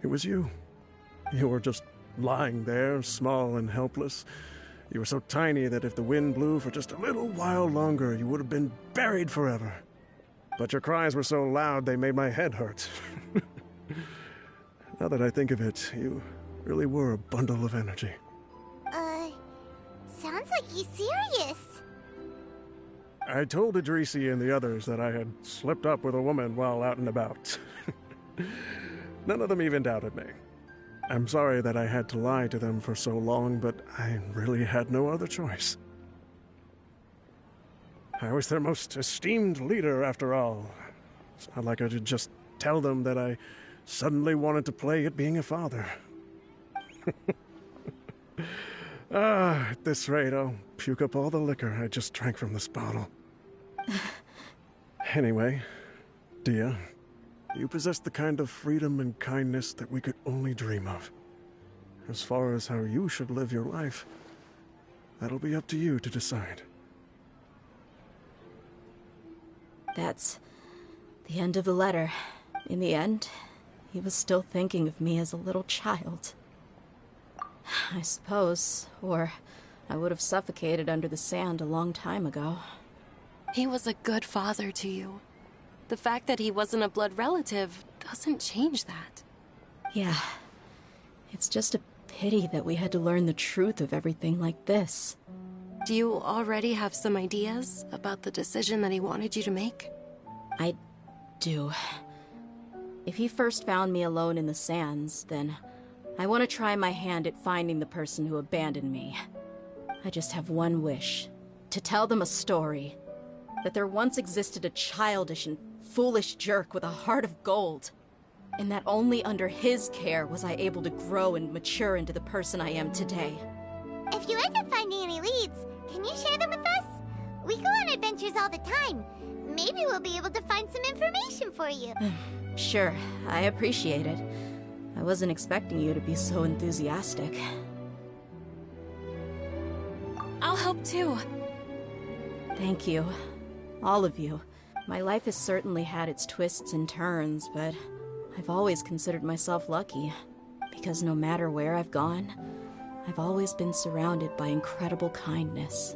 [SPEAKER 12] It was you. You were just lying there, small and helpless. You were so tiny that if the wind blew for just a little while longer, you would have been buried forever. But your cries were so loud they made my head hurt. Now that I think of it, you really were a bundle of energy.
[SPEAKER 2] Sounds like he's serious.
[SPEAKER 12] I told Idrisi and the others that I had slipped up with a woman while out and about. None of them even doubted me. I'm sorry that I had to lie to them for so long, but I really had no other choice. I was their most esteemed leader, after all. It's not like I could just tell them that I suddenly wanted to play at being a father. At this rate, I'll puke up all the liquor I just drank from this bottle. Anyway, Dehya, you possess the kind of freedom and kindness that we could only dream of. As far as how you should live your life, that'll be up to you to decide.
[SPEAKER 3] That's the end of the letter. In the end, he was still thinking of me as a little child. I suppose, or I would have suffocated under the sand a long time ago.
[SPEAKER 4] He was a good father to you. The fact that he wasn't a blood relative doesn't change that.
[SPEAKER 3] Yeah. It's just a pity that we had to learn the truth of everything like this.
[SPEAKER 4] Do you already have some ideas about the decision that he wanted you to make?
[SPEAKER 3] I do. If he first found me alone in the sands, then I want to try my hand at finding the person who abandoned me. I just have one wish. To tell them a story. That there once existed a childish and foolish jerk with a heart of gold. And that only under his care was I able to grow and mature into the person I am today.
[SPEAKER 2] If you end up finding any leads, can you share them with us? We go on adventures all the time. Maybe we'll be able to find some information for you.
[SPEAKER 3] Sure, I appreciate it. I wasn't expecting you to be so enthusiastic.
[SPEAKER 4] I'll help too.
[SPEAKER 3] Thank you. All of you. My life has certainly had its twists and turns, but I've always considered myself lucky. Because no matter where I've gone, I've always been surrounded by incredible kindness.